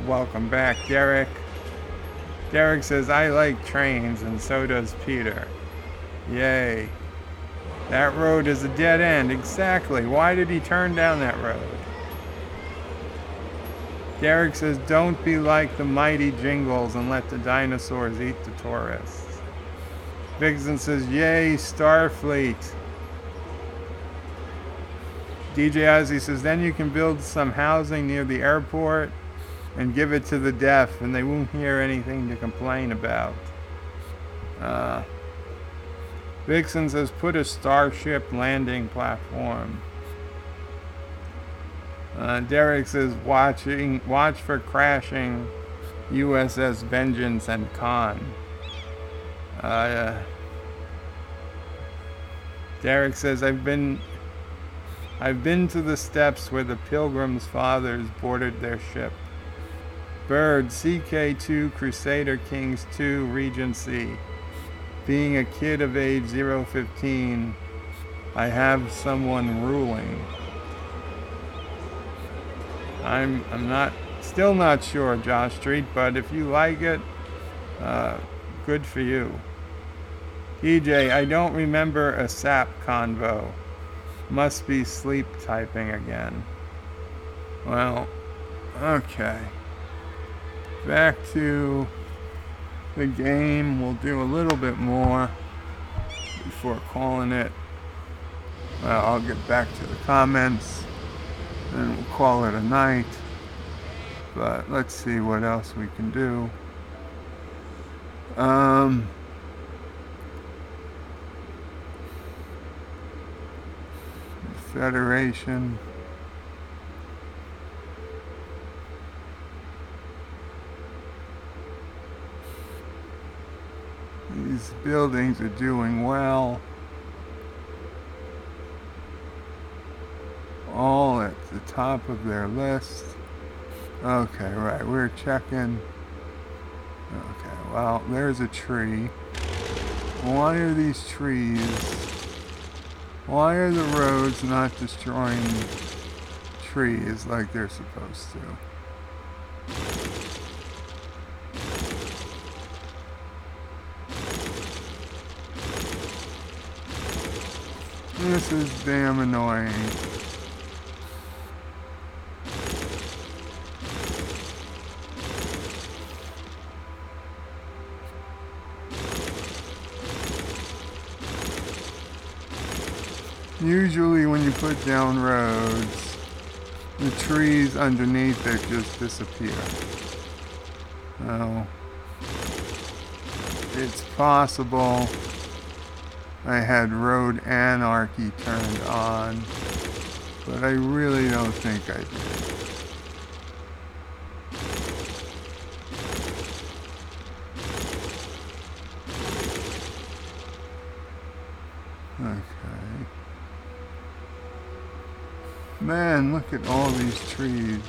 A: Welcome back, Derek. Derek says, I like trains, and so does Peter. Yay. That road is a dead end. Exactly. Why did he turn down that road? Derek says, don't be like the mighty Jingles and let the dinosaurs eat the tourists. Vixen says, yay, Starfleet. DJ Ozzy says, then you can build some housing near the airport and give it to the deaf, and they won't hear anything to complain about. Vixen says, put a starship landing platform. Derek says, watch for crashing USS Vengeance and Khan. Derek says, I've been to the steps where the Pilgrim's fathers boarded their ship. Bird, CK2, Crusader Kings 2, Regency. Being a kid of age 015, I have someone ruling. I'm still not sure, Josh Street, but if you like it, good for you. EJ, I don't remember a SAP convo. Must be sleep typing again. Well, okay. Back to the game. We'll do a little bit more before calling it. Well, I'll get back to the comments and we'll call it a night. But let's see what else we can do. Federation. These buildings are doing well. all at the top of their list. Okay, right, we're checking. Okay, well, there's a tree. Why are these trees? Why are the roads not destroying trees like they're supposed to? This is damn annoying. Usually when you put down roads, the trees underneath it just disappear. Now, it's possible I had road anarchy turned on, but I really don't think I did. Okay. Man, look at all these trees.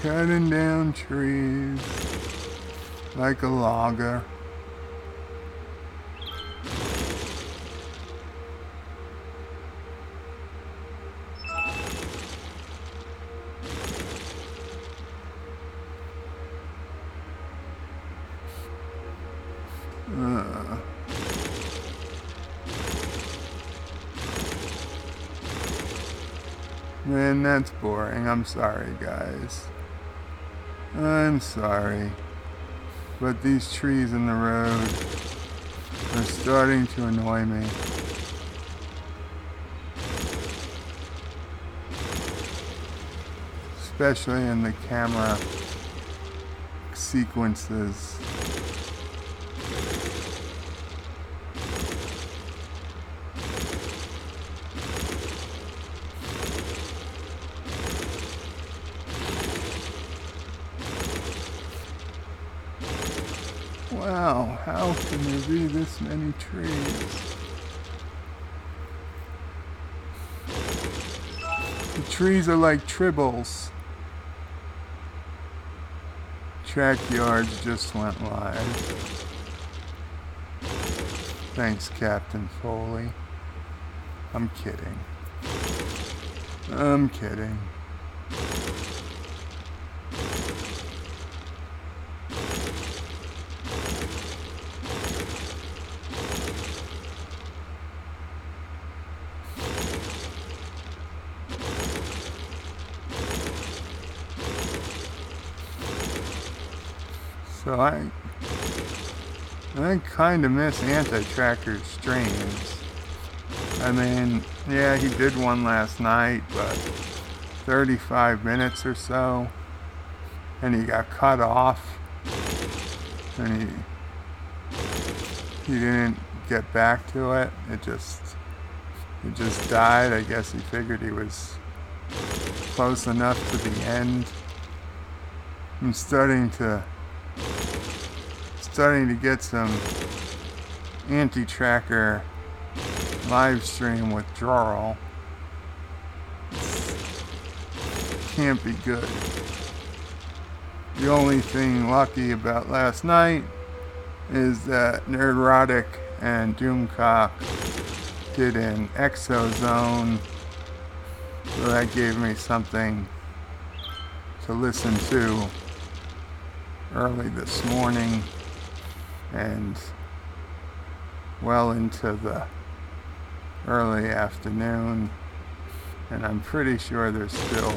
A: Cutting down trees like a logger. Man, that's boring. I'm sorry, guys. I'm sorry. But these trees in the road are starting to annoy me. Especially in the camera sequences. Wow, how can there be this many trees? The trees are like tribbles. Track yards just went live. Thanks, Captain Foley. I'm kidding. I'm kidding. So I kind of miss Anti-Tracker's streams. I mean, yeah, he did one last night, but 35 minutes or so, and he got cut off, and he didn't get back to it. It just died. I guess he figured he was close enough to the end. I'm starting to get some Anti-Tracker live stream withdrawal. Can't be good. The only thing lucky about last night is that Nerdrotic and Doomcock did an Exozone, so that gave me something to listen to early this morning and well into the early afternoon, and I'm pretty sure there's still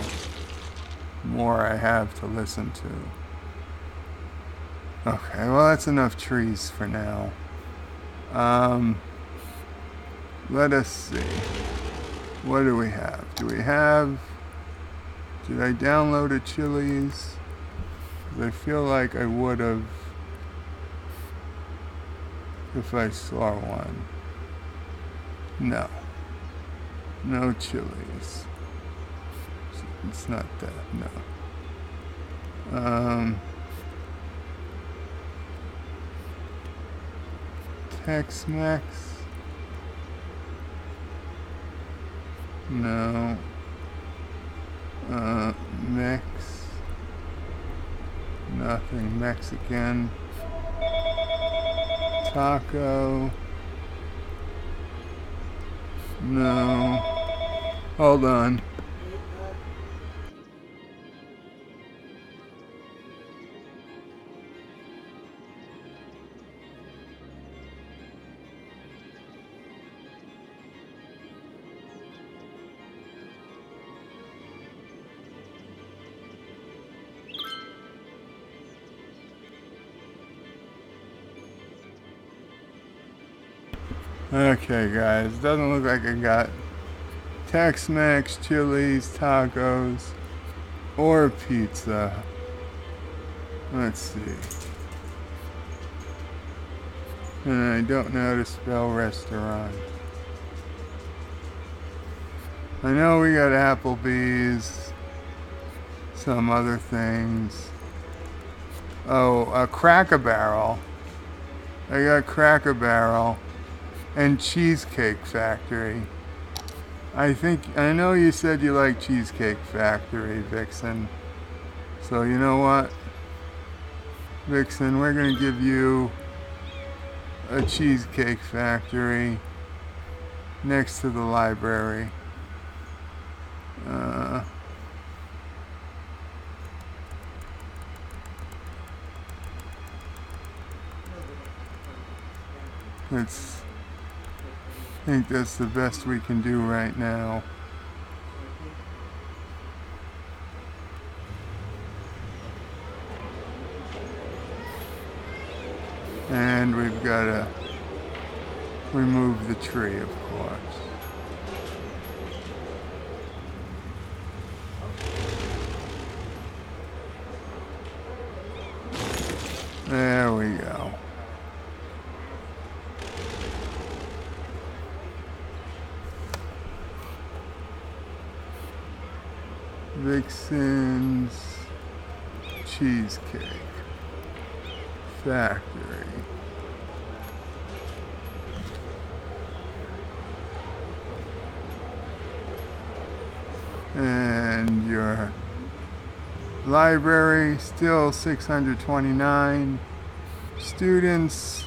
A: more I have to listen to. Okay, well, that's enough trees for now. Let us see. What do we have? Did I download a Chili's? I feel like I would have. if I saw one. No. No Chili's. It's not that, no. Tex-Mex? No. Mex? Nothing Mexican. Taco? No. Hold on. Okay, guys, doesn't look like I got Tex-Mex, Chili's, tacos, or pizza. Let's see. And I don't know how to spell restaurant. I know we got Applebee's, some other things. Oh, a Cracker Barrel. I got Cracker Barrel and Cheesecake Factory. I know you said you like Cheesecake Factory, Vixen. So you know what? Vixen, we're gonna give you a Cheesecake Factory next to the library. I think that's the best we can do right now. And we've got to remove the tree, of course. There we go. Vixen's Cheesecake Factory. And your library, still 629 students,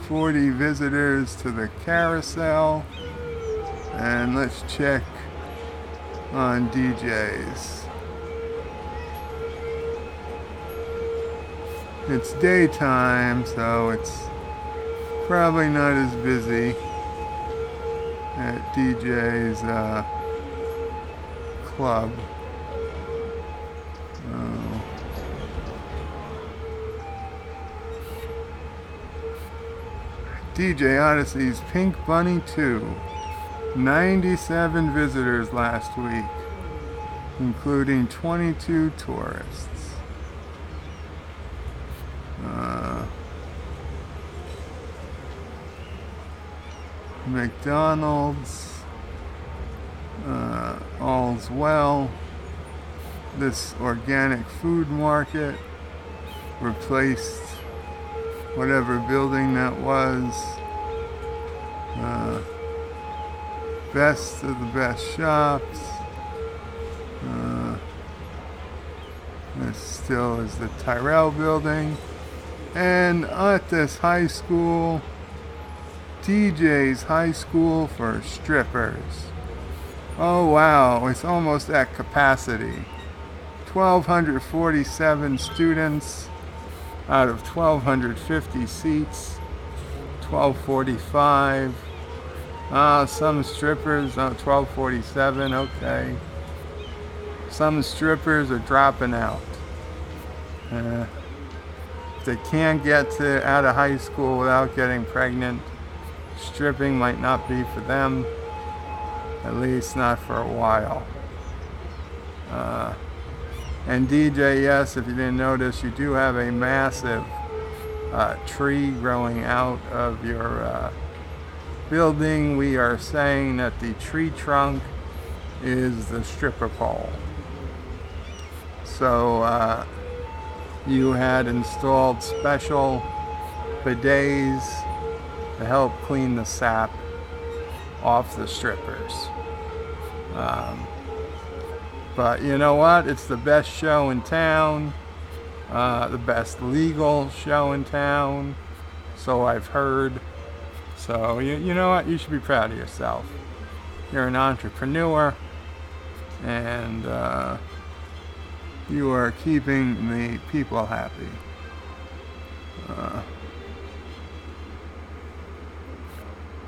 A: 40 visitors to the carousel. And let's check on DJs. It's daytime, so it's probably not as busy at DJ's club. DJ Odyssey's Pink Bunny 2. 97 visitors last week, including 22 tourists. McDonald's, all's well. This organic food market replaced whatever building that was. Best of the best shops. This still is the Tyrell building. And at this high school, DJ's High School for Strippers. Oh wow, it's almost at capacity. 1,247 students out of 1,250 seats. 1,245. Some strippers, 1,247, okay. Some strippers are dropping out. If they can't get out of high school without getting pregnant, stripping might not be for them, at least not for a while. And DJ, yes, if you didn't notice, you do have a massive tree growing out of your building, we are saying that the tree trunk is the stripper pole. So you had installed special bidets to help clean the sap off the strippers. But you know what? It's the best show in town, the best legal show in town, so I've heard. So you know what? You should be proud of yourself. You're an entrepreneur, and you are keeping the people happy.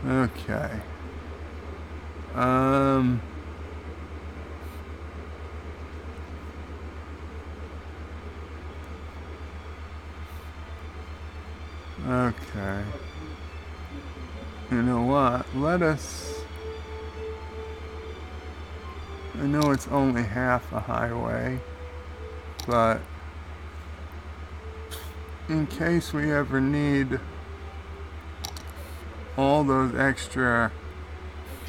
A: Okay. Okay. You know what? I know it's only half a highway, but in case we ever need all those extra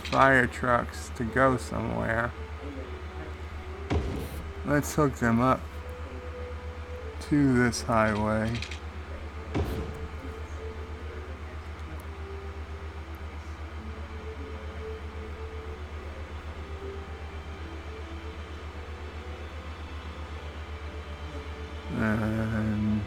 A: fire trucks to go somewhere, let's hook them up to this highway. And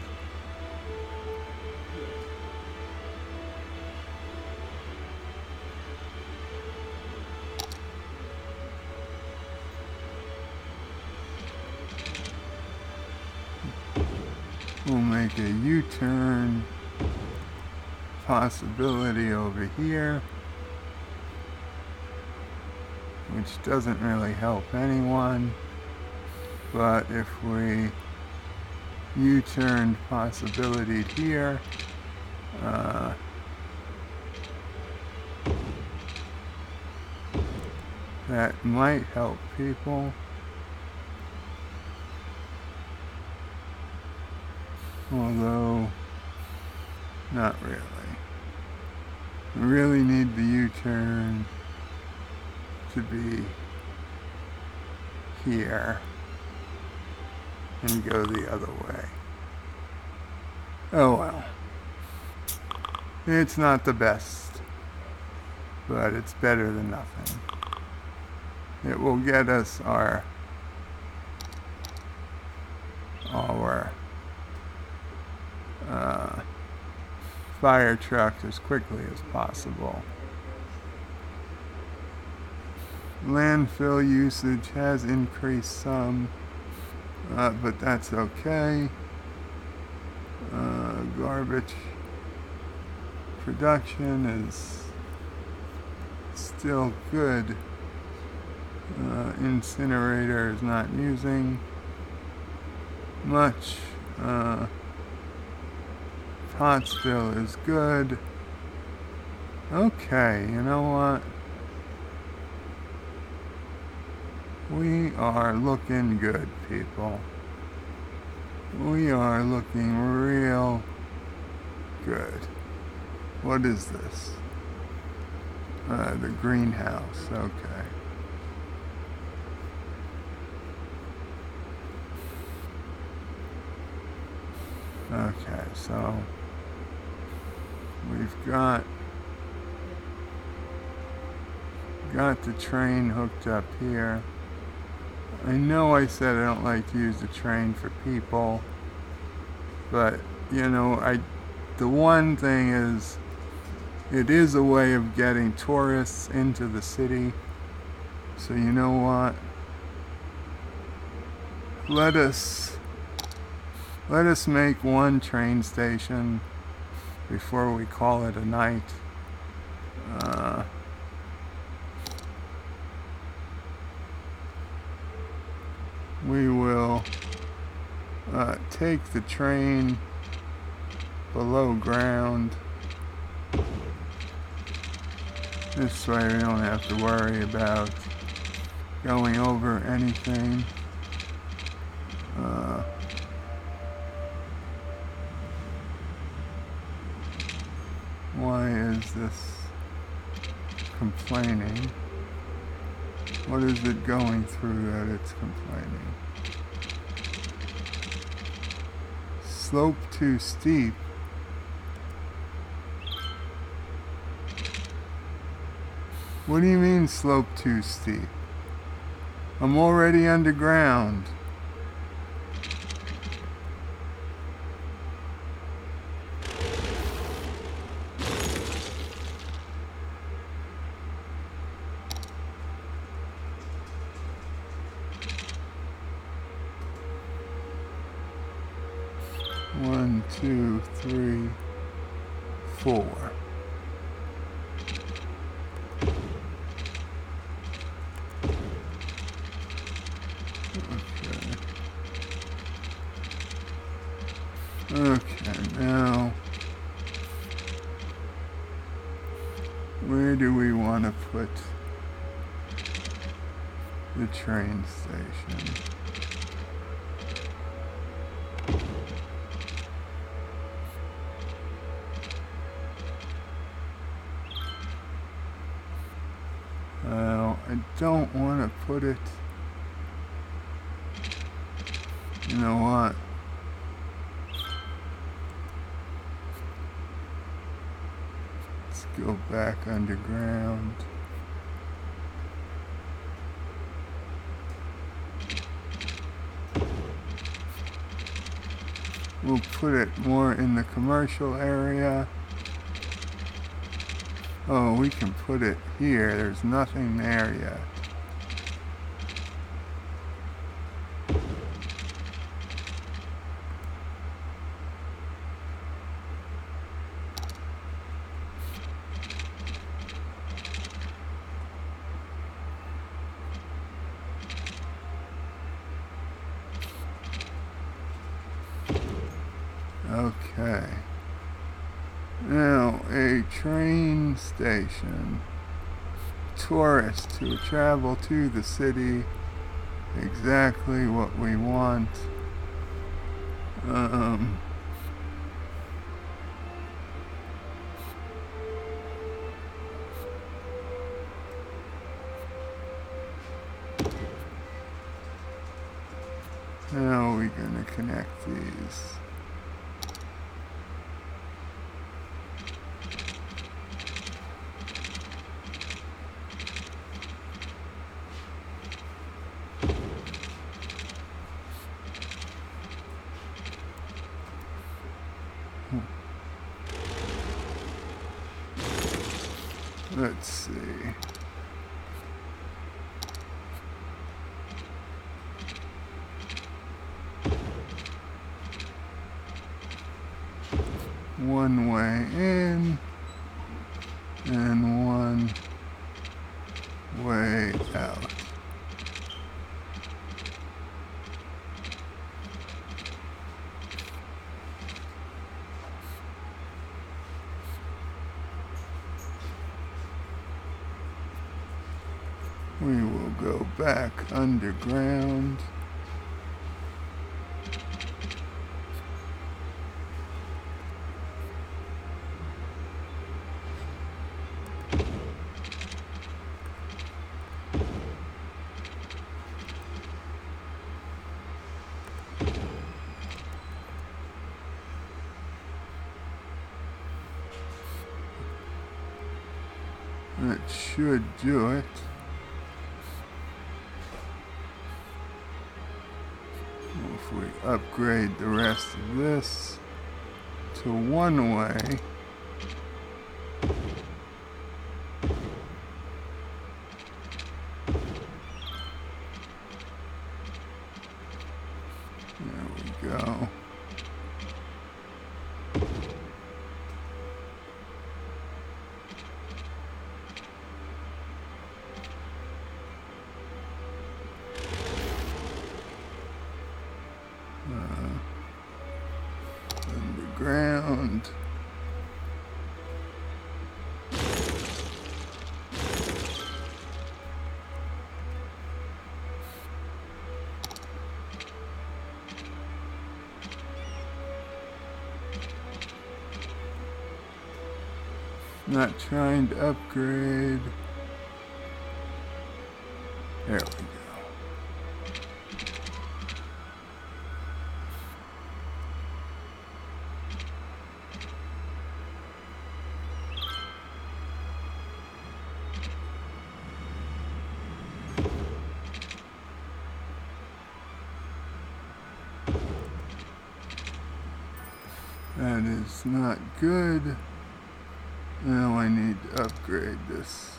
A: we'll make a U-turn possibility over here, which doesn't really help anyone, but if we U-turn possibility here, that might help people. Although, not really. We really need the U-turn to be here and go the other way. Oh well. It's not the best, but it's better than nothing. It will get us our fire truck as quickly as possible. Landfill usage has increased some, but that's okay. Garbage production is still good. Incinerator is not using much. Pottsville is good. Okay, you know what? We are looking good, people. We are looking real good. What is this? The greenhouse, okay. Okay, so we've got the train hooked up here. I know I said I don't like to use the train for people, but you know, the one thing is, it is a way of getting tourists into the city. So you know what? Let us make one train station before we call it a night. We will take the train below ground. This way we don't have to worry about going over anything. complaining. What is it going through that it's complaining? Slope too steep. What do you mean slope too steep? I'm already underground. One, two, three, four. Okay, now, where do we want to put the train station? I don't want to put it, you know what? Let's go back underground. We'll put it more in the commercial area. Oh, we can put it here. There's nothing there yet. Okay. Now, a train station. Tourists who travel to the city. Exactly what we want. How are we going to connect these? Let's see. One way in and one way out. We will go back underground. That should do it. If we upgrade the rest of this to one way, there we go. Underground. Not trying to upgrade. That is not good. Now I need to upgrade this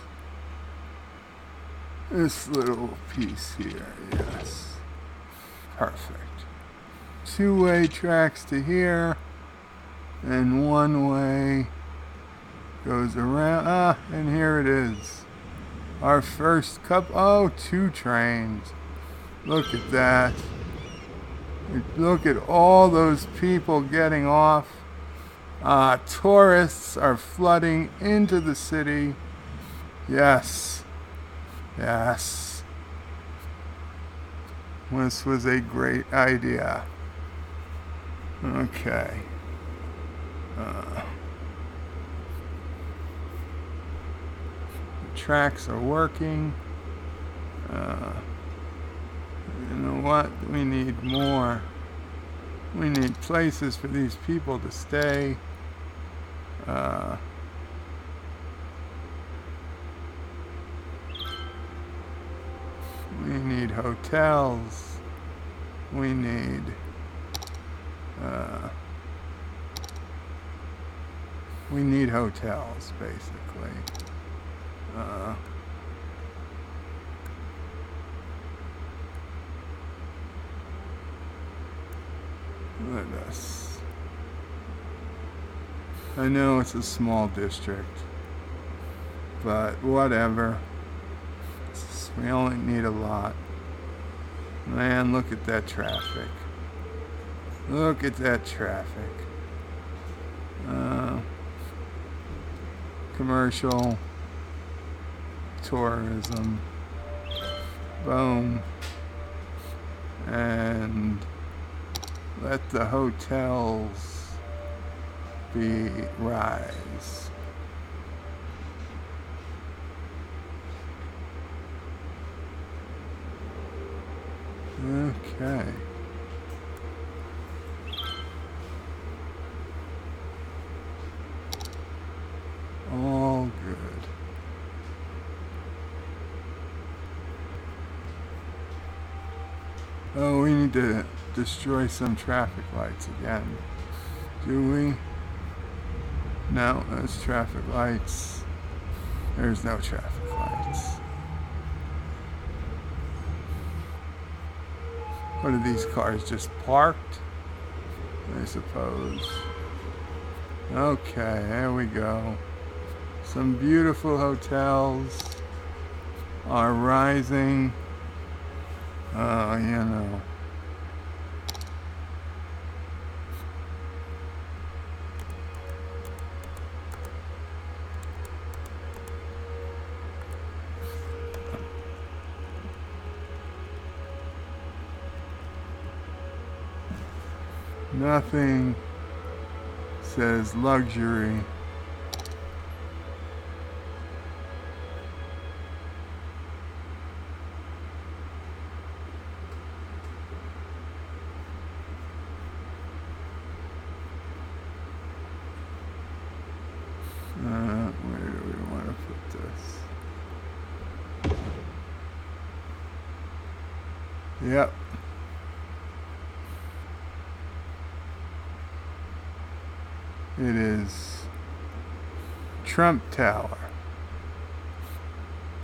A: little piece here. Yes. Perfect. Two-way tracks to here, and one way goes around. And here it is. Our first two trains. Look at that. Look at all those people getting off. Tourists are flooding into the city. Yes. Yes. This was a great idea. Okay. The tracks are working. You know what? We need more. We need places for these people to stay. We need hotels. We need hotels, basically. Let us. I know it's a small district, but whatever. We only need a lot. Man, look at that traffic. Look at that traffic. Commercial, tourism, boom, and let the hotels be rise. Okay. All good. Oh, we need to destroy some traffic lights again. Do we? No, those traffic lights. There's no traffic lights. What are these cars just parked? I suppose. Okay, there we go. Some beautiful hotels are rising. You know. Nothing says luxury. Where do we want to put this? Yep. It is Trump Tower.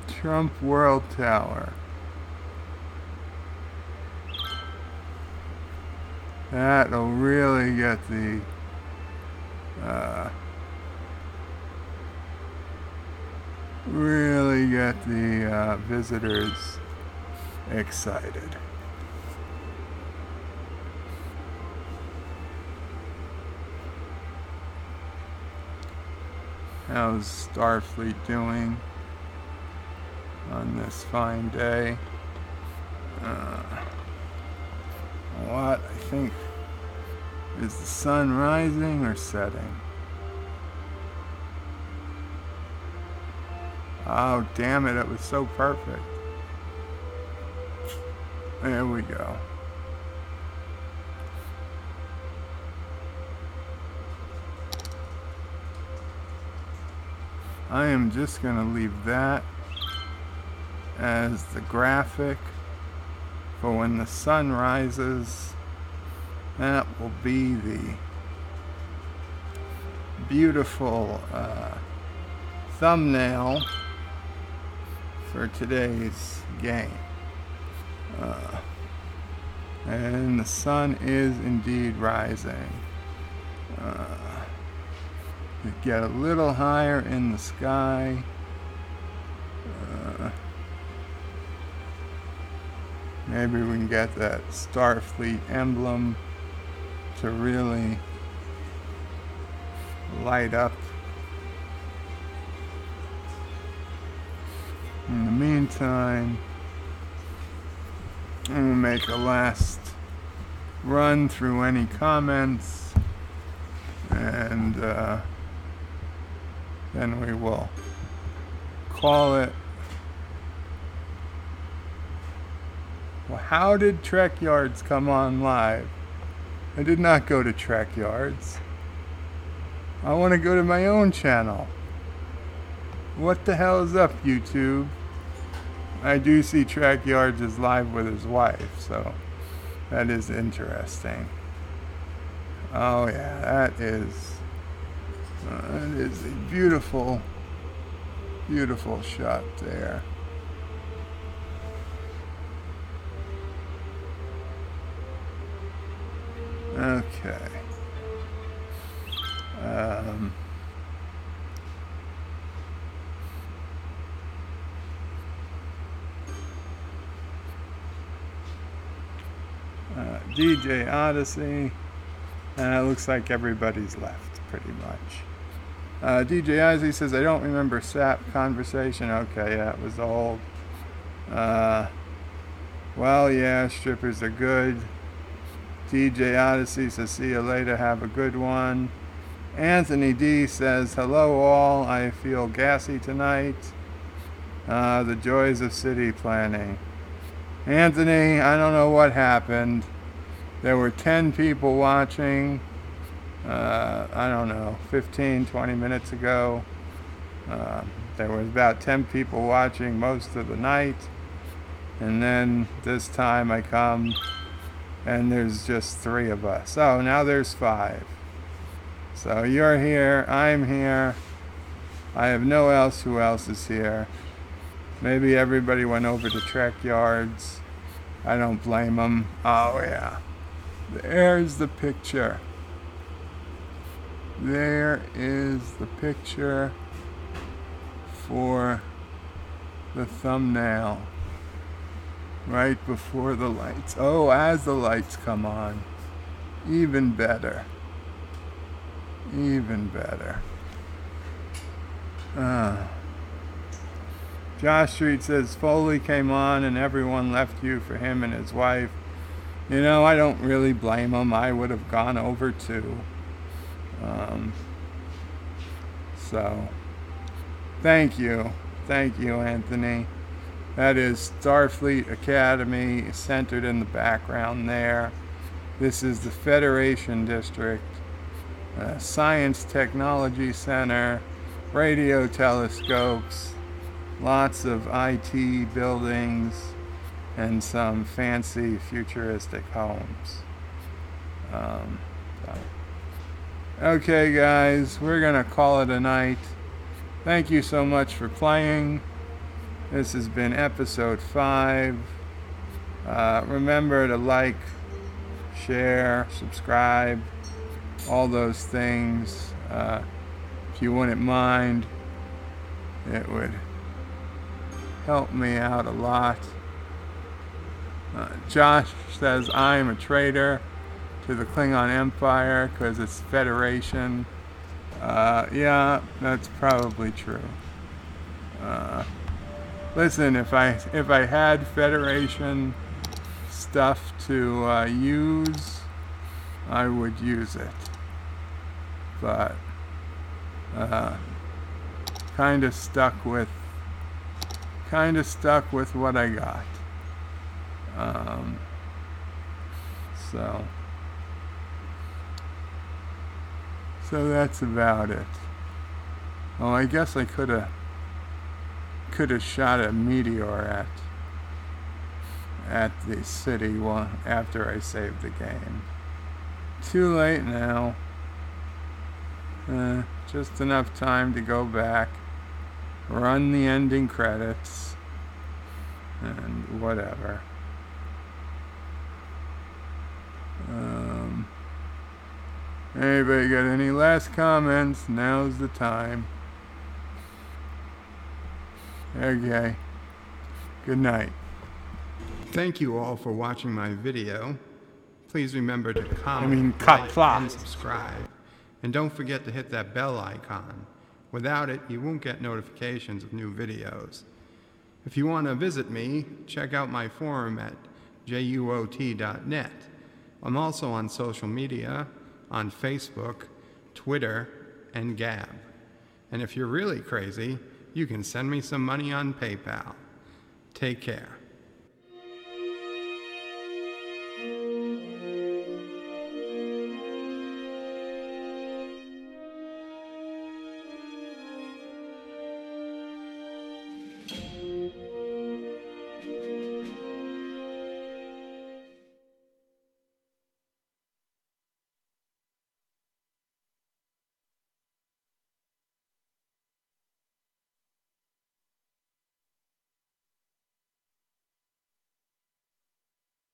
A: Trump World Tower. That'll really get the visitors excited. How's Starfleet doing on this fine day? What I think is the sun rising or setting? Oh, damn it, it was so perfect. There we go. I am just going to leave that as the graphic for when the sun rises. That will be the beautiful thumbnail for today's game. And the sun is indeed rising. Get a little higher in the sky. Maybe we can get that Starfleet emblem to really light up. In the meantime, I'm going to make a last run through any comments, and then we will call it. Well, how did Trek Yards come on live? I did not go to Trek Yards. I want to go to my own channel. What the hell is up, YouTube? I do see Trek Yards is live with his wife, so that is interesting. Oh yeah, that is a beautiful, beautiful shot there. Okay. DJ Odyssey. It looks like everybody's left, pretty much. DJ Odyssey says, I don't remember SAP conversation. Okay, yeah, it was old. Well, yeah, strippers are good. DJ Odyssey says, see you later, have a good one. Anthony D says, hello all, I feel gassy tonight. The joys of city planning. Anthony, I don't know what happened. There were 10 people watching, I don't know, 15, 20 minutes ago. There was about 10 people watching most of the night. And then this time I come and there's just 3 of us. Oh, now there's 5. So you're here, I'm here. I have no else who else is here. Maybe everybody went over to Trek Yards. I don't blame them. Oh yeah. There's the picture. There is the picture for the thumbnail. Right before the lights. Oh, as the lights come on. Even better. Even better. Josh Street says, Foley came on and everyone left you for him and his wife. You know, I don't really blame him. I would have gone over too. So, thank you. Thank you, Anthony. That is Starfleet Academy, centered in the background there. This is the Federation District, Science Technology Center, radio telescopes, lots of IT buildings, and some fancy futuristic homes. Okay guys, we're gonna call it a night. Thank you so much for playing. This has been episode 5. Remember to like, share, subscribe, all those things. If you wouldn't mind, it would help me out a lot. Josh says I'm a traitor to the Klingon Empire because it's Federation. Yeah, that's probably true. Listen, if I had Federation stuff to use, I would use it. But kind of stuck with what I got. So that's about it. Oh, I guess I could have shot a meteor at the city after I saved the game. Too late now. Just enough time to go back, run the ending credits, and whatever. Anybody got any last comments? Now's the time. Okay. Good night. Thank you all for watching my video. Please remember to comment, like, and subscribe. And don't forget to hit that bell icon. Without it, you won't get notifications of new videos. If you want to visit me, check out my forum at juot.net. I'm also on social media, on Facebook, Twitter, and Gab. And if you're really crazy, you can send me some money on PayPal. Take care.